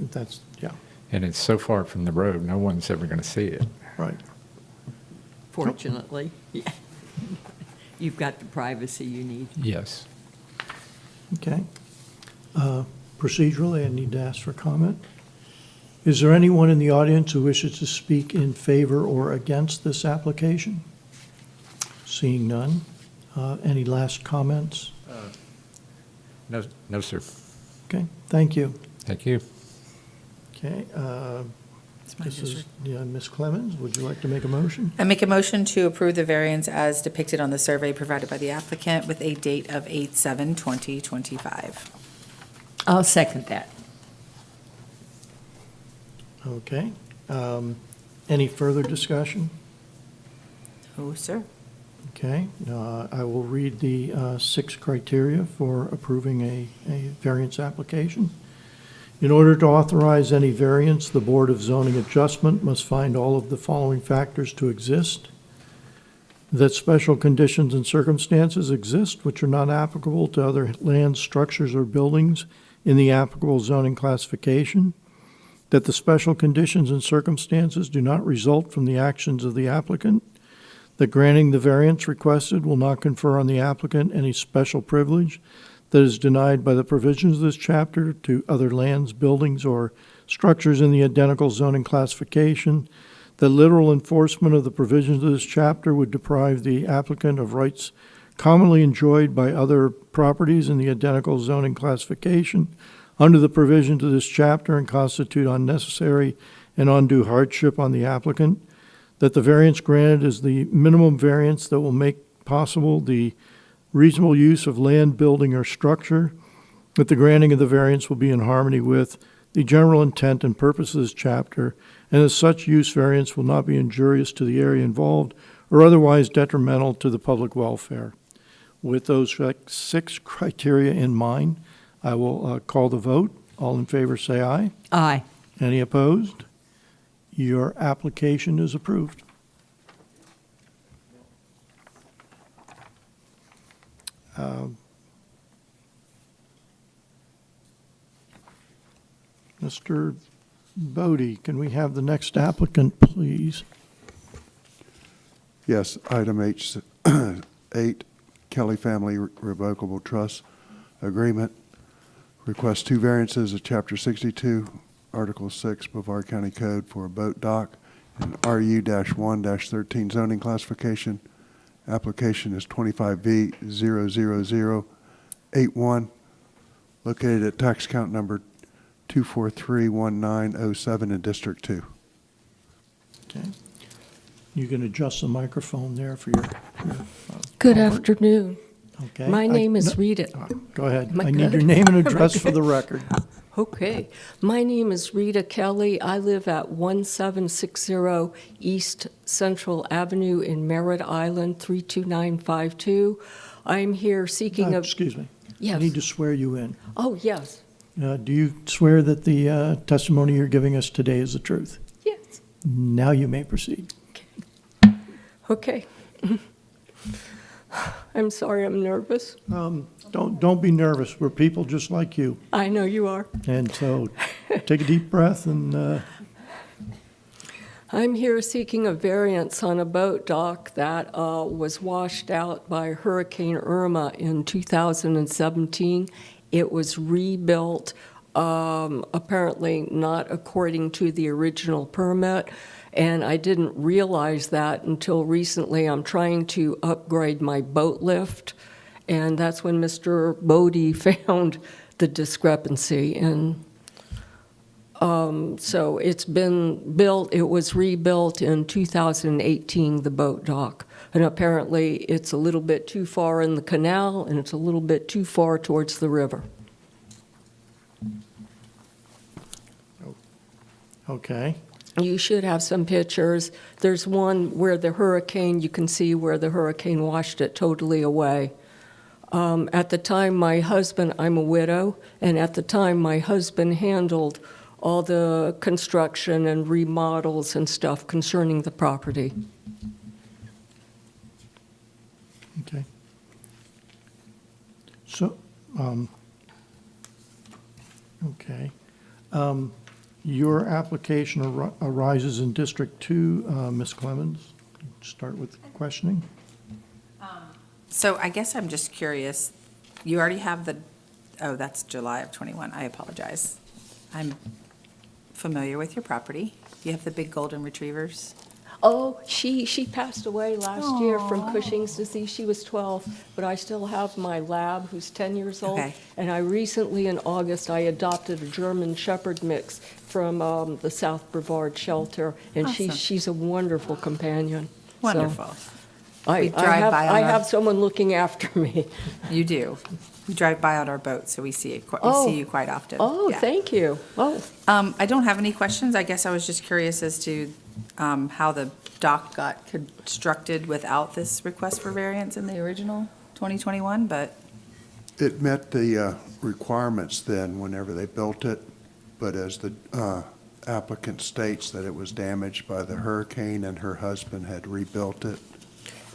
And it's so far from the road, no one's ever going to see it. right. Fortunately, yeah. You've got the privacy you need. Yes. Okay. Procedurally, I need to ask for comment. Is there anyone in the audience who wishes to speak in favor or against this application? Seeing none. Any last comments? No, sir. Okay, thank you. Thank you. Okay, It's my this is, district. yeah, Ms. Clemens, would you like to make a motion? I make a motion to approve the variance as depicted on the survey provided by the applicant with a date of 8/7/2025. I'll second that. Okay. Any further discussion? Oh, sir. Okay, I will read the 6 criteria for approving a variance application. In order to authorize any variance, the Board of Zoning Adjustment must find all of the following factors to exist: that special conditions and circumstances exist which are not applicable to other land, structures, or buildings in the applicable zoning classification, that the special conditions and circumstances do not result from the actions of the applicant, that granting the variance requested will not confer on the applicant any special privilege that is denied by the provisions of this chapter to other lands, buildings, or structures in the identical zoning classification, that literal enforcement of the provisions of this chapter would deprive the applicant of rights commonly enjoyed by other properties in the identical zoning classification under the provisions of this chapter and constitute unnecessary and undue hardship on the applicant, that the variance granted is the minimum variance that will make possible the reasonable use of land, building, or structure, that the granting of the variance will be in harmony with the general intent and purpose of this chapter, and that such use variance will not be injurious to the area involved or otherwise detrimental to the public welfare. With those 6 criteria in mind, I will call the vote. All in favor say aye. Aye. Any opposed? Your application is approved. Mr. Bodie, can we have the next applicant, please? Yes, item H8, Kelly Family Revocable Trust Agreement. Request 2 variances of Chapter 62, Article 6, Brevard County Code for a boat dock in RU-1-13 zoning classification. Application is 25V00081, located at tax count number 2431907 in District 2. Okay. You can adjust the microphone there for your Good Albert. afternoon. Okay. My name is Rita. Go ahead. Am I I need your good? name and Am I address for good? the record. Okay. My name is Rita Kelly. I live at 1760 East Central Avenue in Merritt Island, 32952. I'm here seeking a... Excuse me. I Yes. need to swear you in. Oh, yes. Do you swear that the testimony you're giving us today is the truth? Yes. Now you may proceed. Okay. I'm sorry, I'm nervous. Don't be nervous. We're people just like you. I know you are. And so take a deep breath and I'm here seeking a variance on a boat dock that was washed out by Hurricane Irma in 2017. It was rebuilt, apparently not according to the original permit, and I didn't realize that until recently. I'm trying to upgrade my boat lift, and that's when Mr. Bodie found the discrepancy. And so it's been built, it was rebuilt in 2018, the boat dock. And apparently it's a little bit too far in the canal and it's a little bit too far towards the river. okay. You should have some pictures. There's one where the hurricane, you can see where the hurricane washed it totally away. At the time, my husband, I'm a widow, and at the time, my husband handled all the construction and remodels and stuff concerning the property. Okay. So, okay. Your application arises in District 2, Ms. Clemens. Start with questioning. So I guess I'm just curious, you already have oh, that's July of '21, I apologize. I'm familiar with your property. You have the big golden retrievers? Oh, she passed away last year from Cushing's disease. She was 12, but I still have my lab, who's 10 years old. Okay. And I recently, in August, I adopted a German Shepherd mix from the South Brevard shelter, and Awesome. she's a wonderful companion. So Wonderful. I We drive by on I our- have someone looking after me. You do. We drive by on our boat, so we see it. We Oh. see you quite often. Oh, Yeah. thank you. Oh, I don't have any questions. I guess I was just curious as to how the dock got constructed without this request for variance in the original 2021, but It met the requirements then whenever they built it, but as the applicant states that it was damaged by the hurricane and her husband had rebuilt it.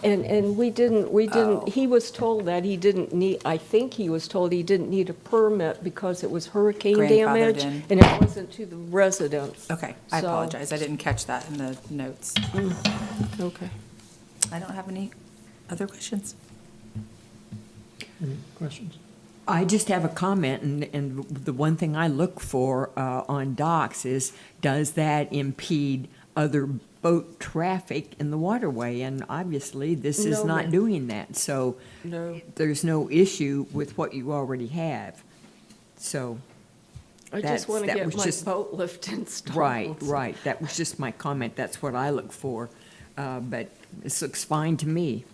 and we didn't, he was told that he didn't need, I think he was told he didn't need a permit because it was hurricane Grandfathered damage, in. and it wasn't to the residents. okay. I So- apologize. I didn't catch that in the notes. Okay. I don't have any other questions. Any questions? I just have a comment, and the one thing I look for on docks is, does that impede other boat traffic in the waterway? And obviously, this is No, not ma'am. doing that, so No. there's no issue with what you already have. So, I just want to that get was my just- boat lift installed. right, that was just my comment, that's what I look for. But this looks fine to me.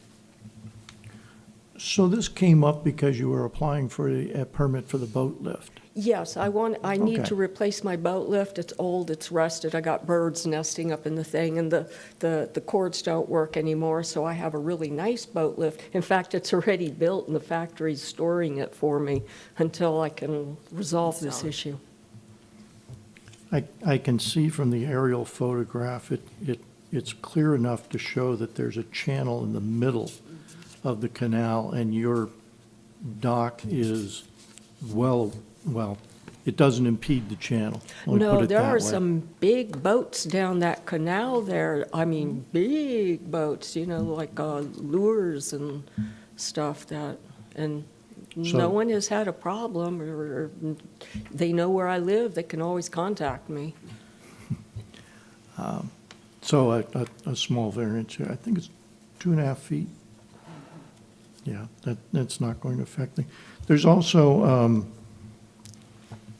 So this came up because you were applying for a permit for the boat lift. Yes, I need Okay. to replace my boat lift. It's old, it's rusted. I got birds nesting up in the thing, and the cords don't work anymore, so I have a really nice boat lift. In fact, it's already built, and the factory's storing it for me until I can resolve this issue. I can see from the aerial photograph, it's clear enough to show that there's a channel in the middle of the canal, and your dock is well, it doesn't impede the channel. Let me put No, it there that are way. some big boats down that canal there. I mean, big boats, like lures and stuff and So- no one has had a problem, or they know where I live. They can always contact me. So a small variance here, I think it's 2.5 feet. Yeah, that's not going to affect the, there's also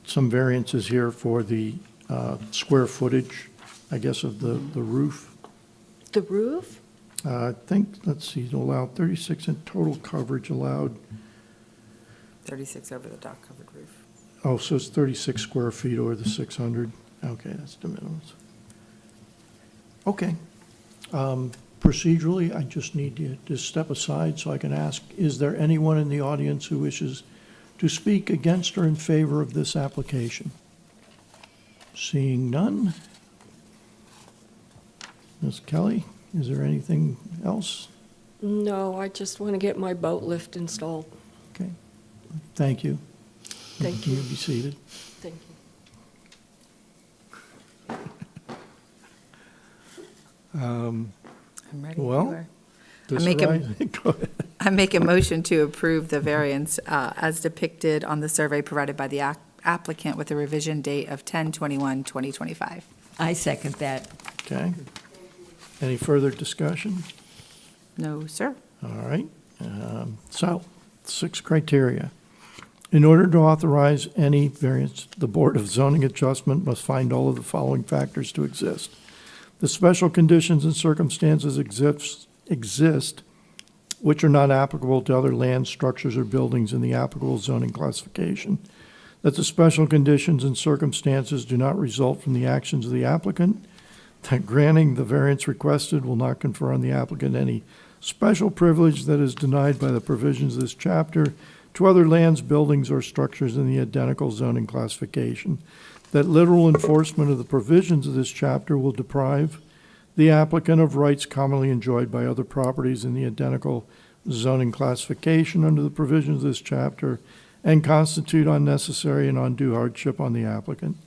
some variances here for the square footage, I guess, of the roof. The roof? I think, let's see, to allow 36 in total coverage allowed, 36 over the dock covered roof. oh, so it's 36 square feet over the 600. Okay, that's de minimis. Okay. Procedurally, I just need you to step aside so I can ask, is there anyone in the audience who wishes to speak against or in favor of this application? Seeing none. Ms. Kelly, is there anything else? No, I just want to get my boat lift installed. Okay. Thank you. Thank you. You be seated. Thank you. I'm ready. Well, You are. This make a- right- Go ahead. I make a motion to approve the variance as depicted on the survey provided by the applicant with a revision date of 10/21/2025. I second that. Okay. Any further discussion? No, sir. All right. So, 6 criteria. In order to authorize any variance, the Board of Zoning Adjustment must find all of the following factors to exist. The special conditions and circumstances exist which are not applicable to other land, structures, or buildings in the applicable zoning classification. That the special conditions and circumstances do not result from the actions of the applicant. That granting the variance requested will not confer on the applicant any special privilege that is denied by the provisions of this chapter to other lands, buildings, or structures in the identical zoning classification. That literal enforcement of the provisions of this chapter will deprive the applicant of rights commonly enjoyed by other properties in the identical zoning classification under the provisions of this chapter and constitute unnecessary and undue hardship on the applicant.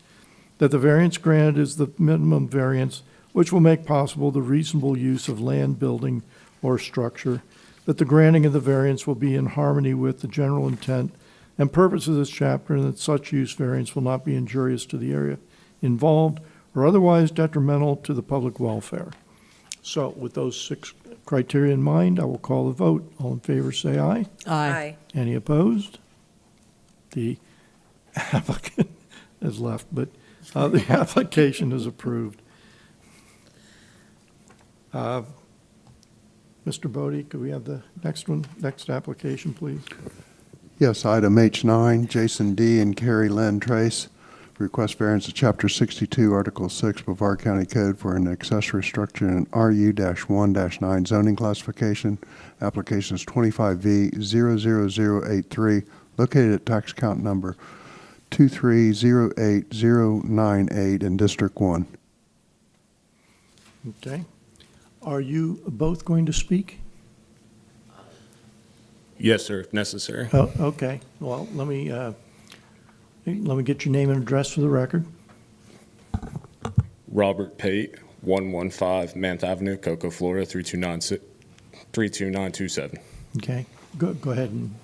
That the variance granted is the minimum variance which will make possible the reasonable use of land, building, or structure. That the granting of the variance will be in harmony with the general intent and purpose of this chapter, and that such use variance will not be injurious to the area involved or otherwise detrimental to the public welfare. So with those 6 criteria in mind, I will call the vote. All in favor, say aye. Aye. Any opposed? The applicant has left, but the application is approved. Mr. Bodie, could we have the next application, please? Yes, item H9, Jason D. and Keri Lyn Trace, request variance of Chapter 62, Article 6, Brevard County Code for an accessory structure in RU-1-9 zoning classification. Application is 25V00083, located at tax count number 2308098 in District 1. Okay. Are you both going to speak? Yes, sir, if necessary. Oh, okay. Well, let me get your name and address for the record. Robert Pate, 115 Mant Avenue, Cocoa, Florida, 329 32927. Okay, go ahead and,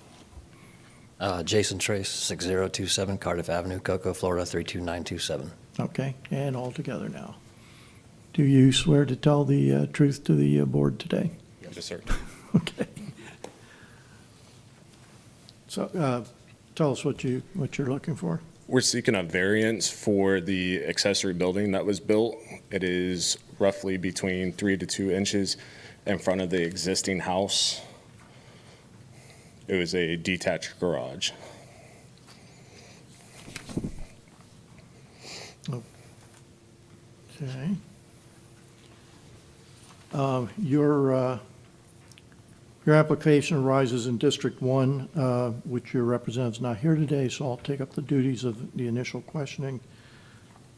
Jason Trace, 6027 Cardiff Avenue, Cocoa, Florida, 32927. okay, and all together now. Do you swear to tell the truth to the board today? Yes, sir. Okay. So, tell us what you're looking for. We're seeking a variance for the accessory building that was built. It is roughly between 3 to 2 inches in front of the existing house. It was a detached garage. Okay. Your application arises in District 1, which your representative's not here today, so I'll take up the duties of the initial questioning.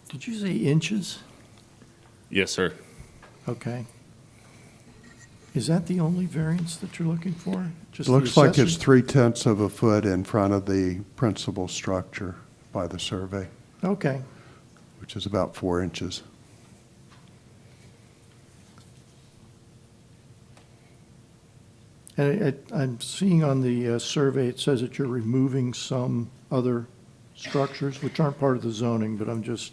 Did you say inches? Yes, sir. Okay. Is that the only variance that you're looking for? Just It the looks like it's accessory? 0.3 of a foot in front of the principal structure by the survey, Okay. which is about 4 inches. And I'm seeing on the survey, it says that you're removing some other structures, which aren't part of the zoning, but I'm just,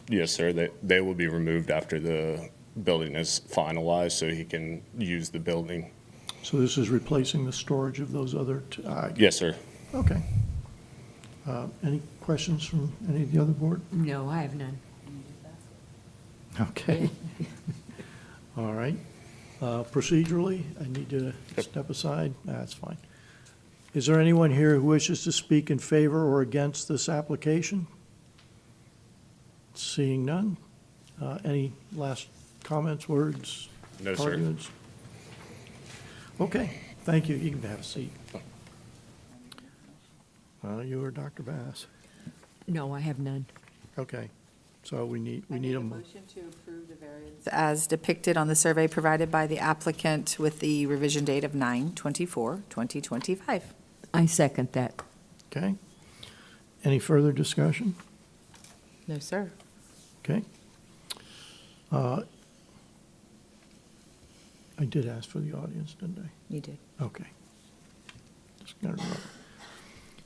Yes, sir. They will be removed after the building is finalized so he can use the building. so this is replacing the storage of those other, Yes, sir. okay. Any questions from any of the other board? No, I have none. Okay. All right. Procedurally, I need to step aside. That's fine. Is there anyone here who wishes to speak in favor or against this application? Seeing none. Any last comments, words? No, sir. arguments? Okay, thank you. You can have a seat. You or Dr. Bass? No, I have none. Okay, so we need a Motion to approve the variance as depicted on the survey provided by the applicant with the revision date of 9/24/2025. I second that. Okay. Any further discussion? No, sir. Okay. I did ask for the audience, didn't I? You did. Okay. Just gotta remember.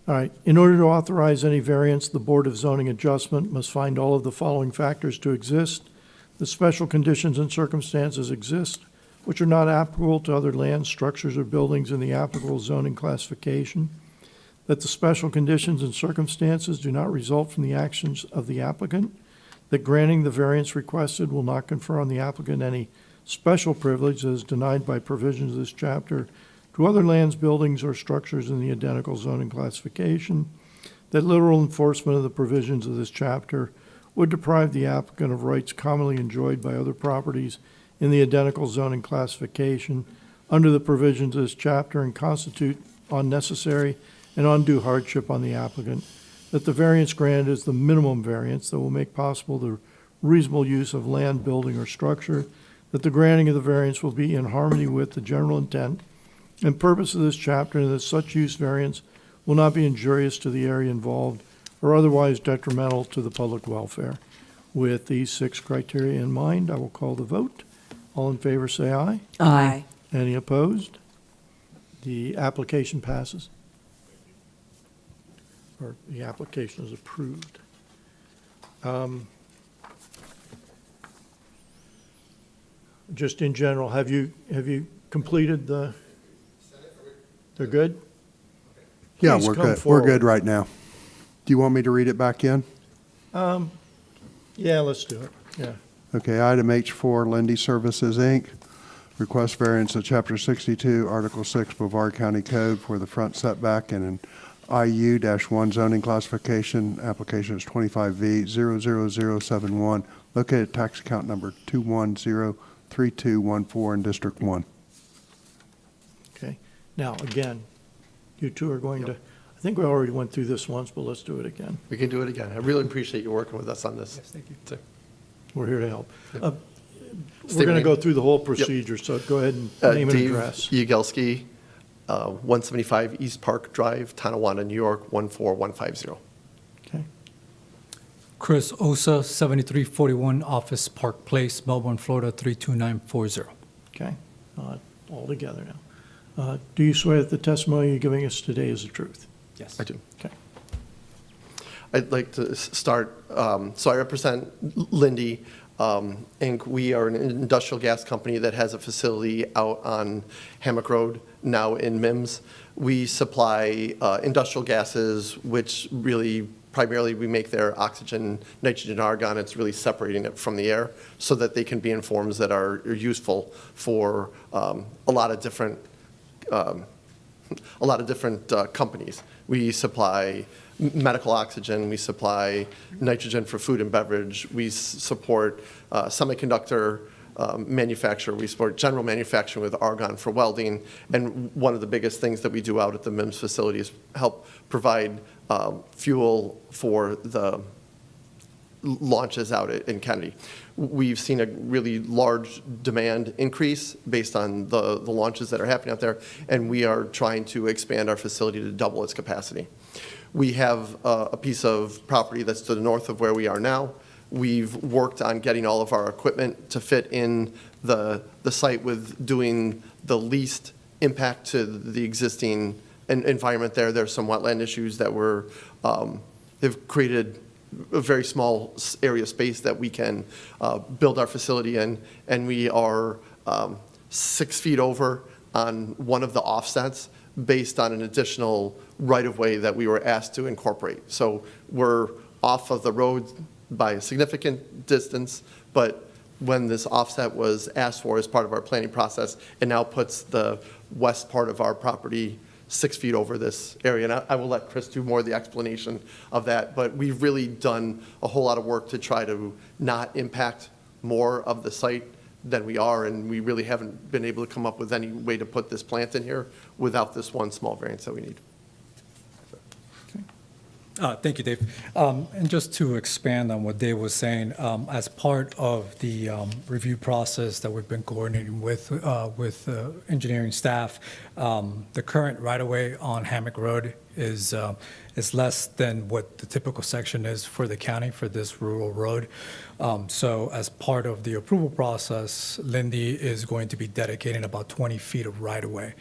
All right. In order to authorize any variance, the Board of Zoning Adjustment must find all of the following factors to exist. The special conditions and circumstances exist, which are not applicable to other lands, structures, or buildings in the applicable zoning classification. That the special conditions and circumstances do not result from the actions of the applicant. That granting the variance requested will not confer on the applicant any special privilege that is denied by provisions of this chapter to other lands, buildings, or structures in the identical zoning classification. That literal enforcement of the provisions of this chapter would deprive the applicant of rights commonly enjoyed by other properties in the identical zoning classification under the provisions of this chapter and constitute unnecessary and undue hardship on the applicant. That the variance granted is the minimum variance that will make possible the reasonable use of land, building, or structure. That the granting of the variance will be in harmony with the general intent and purpose of this chapter, and that such use variance will not be injurious to the area involved or otherwise detrimental to the public welfare. With these 6 criteria in mind, I will call the vote. All in favor, say aye. Aye. Any opposed? The application passes. Or the application is approved. Just in general, have you completed the, they're good? Yeah, Please we're come good. forward. We're good right now. Do you want me to read it back in? Yeah, let's do it, yeah. Okay, item H4, Linde Services Inc. Request variance of Chapter 62, Article 6, Brevard County Code for the front setback and an IU-1 zoning classification. Application is 25V00071, located at tax account number 2103214 in District 1. Okay. Now, again, you two are going to, I think we already went through this once, but let's do it again. We can do it again. I really appreciate you working with us on this. Yes, thank you. We're here to help. Yep. We're State going to your go name. through the whole procedure, so go ahead and name and address. Dave Yagelski, 175 East Park Drive, Tonawanda, New York, 14150. Okay. Chris Osa, 7341 Office Park Place, Melbourne, Florida, 32940. Okay. all together now. Do you swear that the testimony you're giving us today is the truth? Yes. I do. Okay. I'd like to start, so I represent Linde Inc. We are an industrial gas company that has a facility out on Hammock Road, now in MIMS. We supply industrial gases, which really primarily we make their oxygen, nitrogen, argon. It's really separating it from the air so that they can be in forms that are useful for a lot of different companies. We supply medical oxygen, we supply nitrogen for food and beverage, we support semiconductor manufacturer, we support general manufacturing with argon for welding, and one of the biggest things that we do out at the MIMS facility is help provide fuel for the launches out in Kennedy. We've seen a really large demand increase based on the launches that are happening out there, and we are trying to expand our facility to double its capacity. We have a piece of property that's to the north of where we are now. We've worked on getting all of our equipment to fit in the site with doing the least impact to the existing environment there. There's some wetland issues that have created a very small area space that we can build our facility in, and we are 6 feet over on one of the offsets based on an additional right-of-way that we were asked to incorporate. So we're off of the road by a significant distance, but when this offset was asked for as part of our planning process, it now puts the west part of our property 6 feet over this area. And I will let Chris do more of the explanation of that, but we've really done a whole lot of work to try to not impact more of the site than we are, and we really haven't been able to come up with any way to put this plant in here without this one small variance that we need. Thank you, Dave. And just to expand on what Dave was saying, as part of the review process that we've been coordinating with engineering staff, the current right-of-way on Hammock Road is less than what the typical section is for the county for this rural road. So as part of the approval process, Linde is going to be dedicating about 20 feet of right-of-way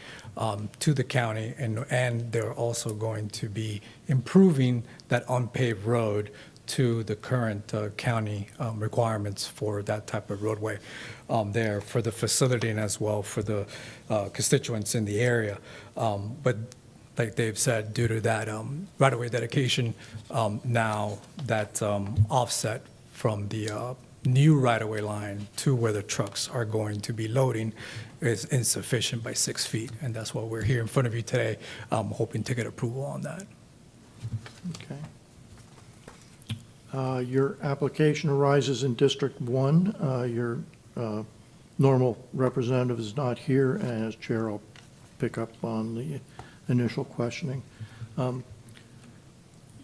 to the county, and they're also going to be improving that unpaved road to the current county requirements for that type of roadway there for the facility and as well for the constituents in the area. But like Dave said, due to that right-of-way dedication, now that offset from the new right-of-way line to where the trucks are going to be loading is insufficient by 6 feet, and that's why we're here in front of you today, hoping to get approval on that. Okay. Your application arises in District 1. Your normal representative is not here, and as chair, I'll pick up on the initial questioning.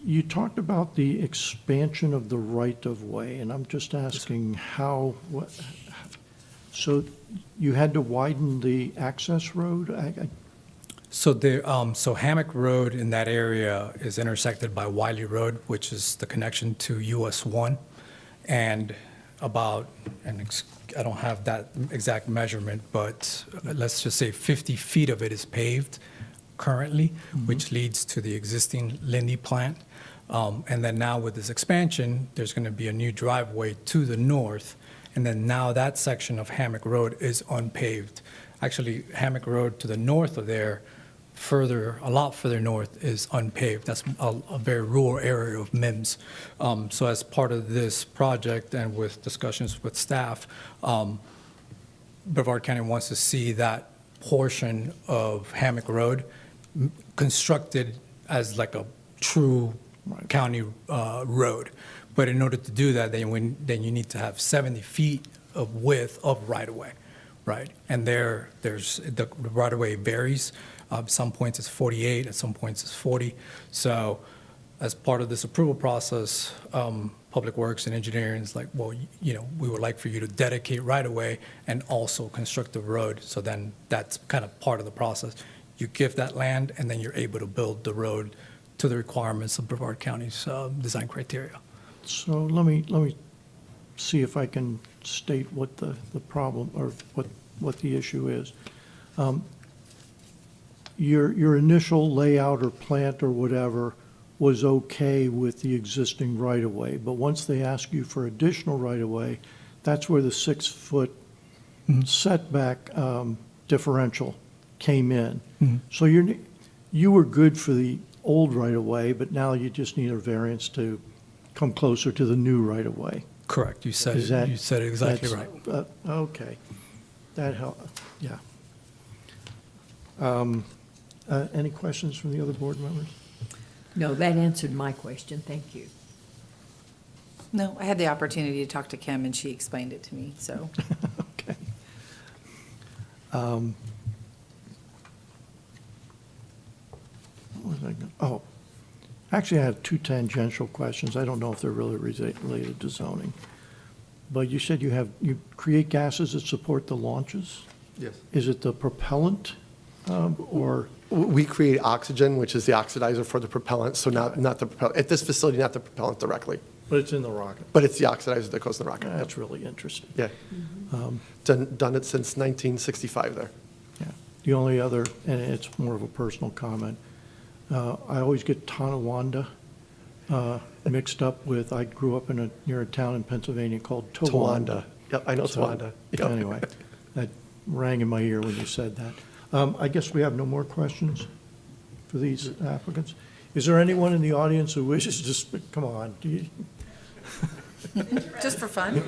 You talked about the expansion of the right-of-way, and I'm just asking how, so you had to widen the access road? So Hammock Road in that area is intersected by Wiley Road, which is the connection to US 1, and about, I don't have that exact measurement, but let's just say 50 feet of it is paved currently, which leads to the existing Linde plant. And then now with this expansion, there's going to be a new driveway to the north. And then now that section of Hammock Road is unpaved. Actually, Hammock Road to the north of there, a lot further north, is unpaved. That's a very rural area of MIMS. So as part of this project and with discussions with staff, Brevard County wants to see that portion of Hammock Road constructed as like a true county road. But in order to do that, then you need to have 70 feet of width of right-of-way, right? And there's the right-of-way varies. At some points it's 48, at some points it's 40. So as part of this approval process, Public Works and Engineering is like, well, we would like for you to dedicate right-of-way and also construct the road. So then that's kind of part of the process. You give that land, and then you're able to build the road to the requirements of Brevard County's design criteria. So let me see if I can state what the problem or what the issue is. Your initial layout or plant or whatever was okay with the existing right-of-way, but once they ask you for additional right-of-way, that's where the 6-foot setback differential came in. So you were good for the old right-of-way, but now you just need a variance to come closer to the new right-of-way. Correct. You said Is that- you said it exactly that's- right. Okay. That helped, yeah. Any questions from the other board members? No, that answered my question. Thank you. No, I had the opportunity to talk to Kim, and she explained it to me, so. Okay. What was I gonna- Oh, actually, I have two tangential questions. I don't know if they're really related to zoning. But you said you create gases that support the launches? Yes. Is it the propellant, or? We create oxygen, which is the oxidizer for the propellant, so not the propellant, at this facility, not the propellant directly, But it's in the rocket. but it's the oxidizer that goes in the rocket. That's really interesting. Yeah. Done it since 1965 there. Yeah. The only other, and it's more of a personal comment, I always get Tonawanda mixed up with, I grew up near a town in Pennsylvania called Towanda. Yep, I know So, Towanda. Yep. Anyway, that rang in my ear when you said that. I guess we have no more questions for these applicants. Is there anyone in the audience who wishes to speak? Come on. Just for fun?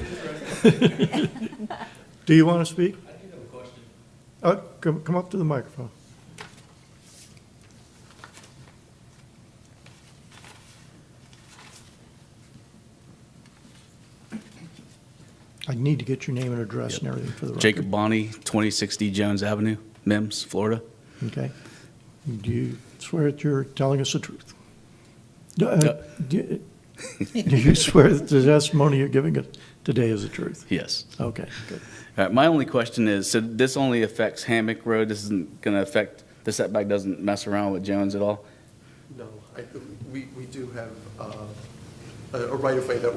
Do you want to speak? I do have a question. Come up to the microphone. I need to get your name and address and everything for the record. Jacob Bonney, 2060 Jones Avenue, Mims, Florida. Okay. Do you swear that you're telling us the truth? Do you swear that the testimony you're giving us today is the truth? Yes. Okay, good. All right, my only question is, so this only affects Hammock Road? This isn't going to affect, the setback doesn't mess around with Jones at all? No, we do have a right-of-way that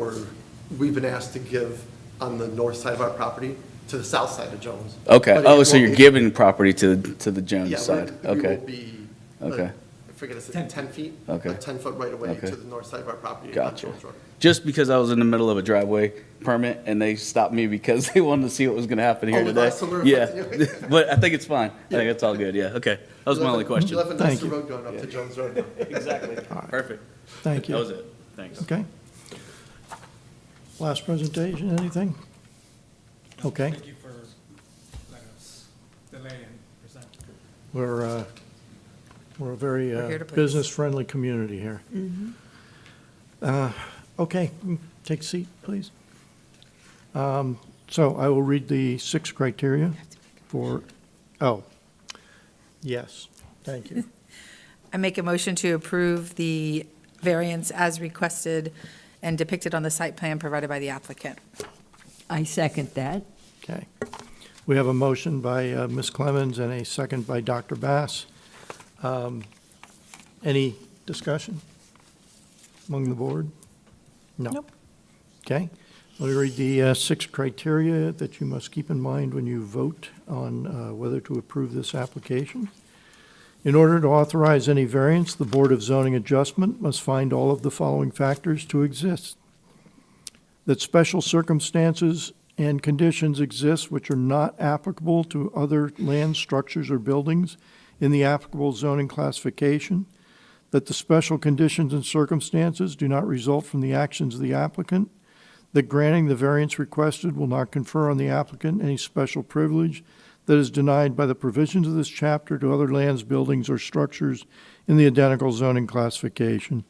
we've been asked to give on the north side of our property to the south side of Jones. Okay. But it Oh, so won't you're be- giving property to the Jones Yeah, side? we Okay. will be, Okay. I forget, it's 10 feet? Okay. A 10-foot right-of-way Okay. to the north side of our property on Gotcha. Jones Road. Just because I was in the middle of a driveway permit and they stopped me because they wanted to see what was going to happen here Oh, with today. us, so we're Yeah, affecting you? but I think it's fine. I think it's all good. Yeah, okay. That was my only question. You live in Thank Nestor you. Road going up to Jones Road now. Exactly. Perfect. Thank you. That was it. Thanks. Okay. Last presentation, anything? Okay. Thank you for letting us delay and present. We're a very We're here to please. business-friendly community here. Okay, take a seat, please. So I will read the 6 criteria for, yes, thank you. I make a motion to approve the variance as requested and depicted on the site plan provided by the applicant. I second that. Okay. We have a motion by Ms. Clemens and a second by Dr. Bass. Any discussion among the board? No. Nope. Okay. Let me read the 6 criteria that you must keep in mind when you vote on whether to approve this application. In order to authorize any variance, the Board of Zoning Adjustment must find all of the following factors to exist: that special circumstances and conditions exist which are not applicable to other land structures or buildings in the applicable zoning classification, that the special conditions and circumstances do not result from the actions of the applicant, that granting the variance requested will not confer on the applicant any special privilege that is denied by the provisions of this chapter to other lands, buildings, or structures in the identical zoning classification,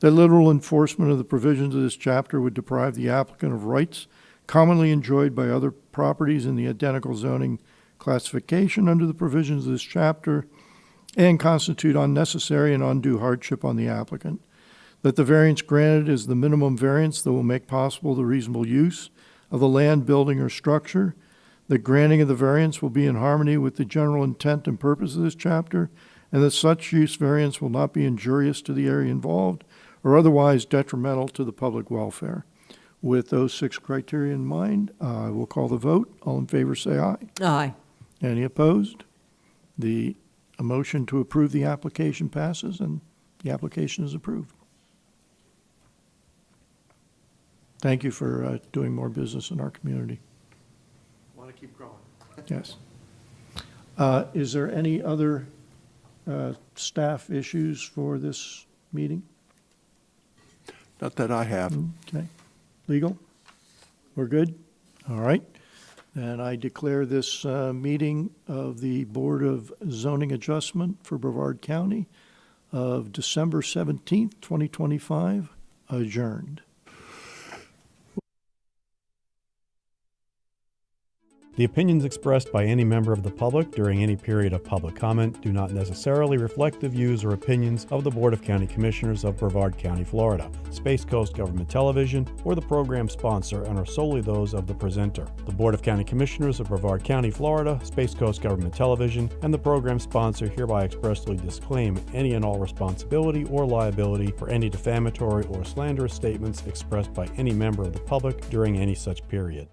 that literal enforcement of the provisions of this chapter would deprive the applicant of rights commonly enjoyed by other properties in the identical zoning classification under the provisions of this chapter, and constitute unnecessary and undue hardship on the applicant, that the variance granted is the minimum variance that will make possible the reasonable use of the land, building, or structure, that granting of the variance will be in harmony with the general intent and purpose of this chapter, and that such use variance will not be injurious to the area involved or otherwise detrimental to the public welfare. With those 6 criteria in mind, I will call the vote. All in favor, say aye. Aye. Any opposed? A motion to approve the application passes, and the application is approved. Thank you for doing more business in our community. Want to keep growing. Yes. Is there any other staff issues for this meeting? Not that I have. Okay. Legal? We're good? All right. And I declare this meeting of the Board of Zoning Adjustment for Brevard County of December 17th, 2025, adjourned. The opinions expressed by any member of the public during any period of public comment do not necessarily reflect the views or opinions of the Board of County Commissioners of Brevard County, Florida, Space Coast Government Television, or the program sponsor, and are solely those of the presenter. The Board of County Commissioners of Brevard County, Florida, Space Coast Government Television, and the program sponsor hereby expressly disclaim any and all responsibility or liability for any defamatory or slanderous statements expressed by any member of the public during any such period.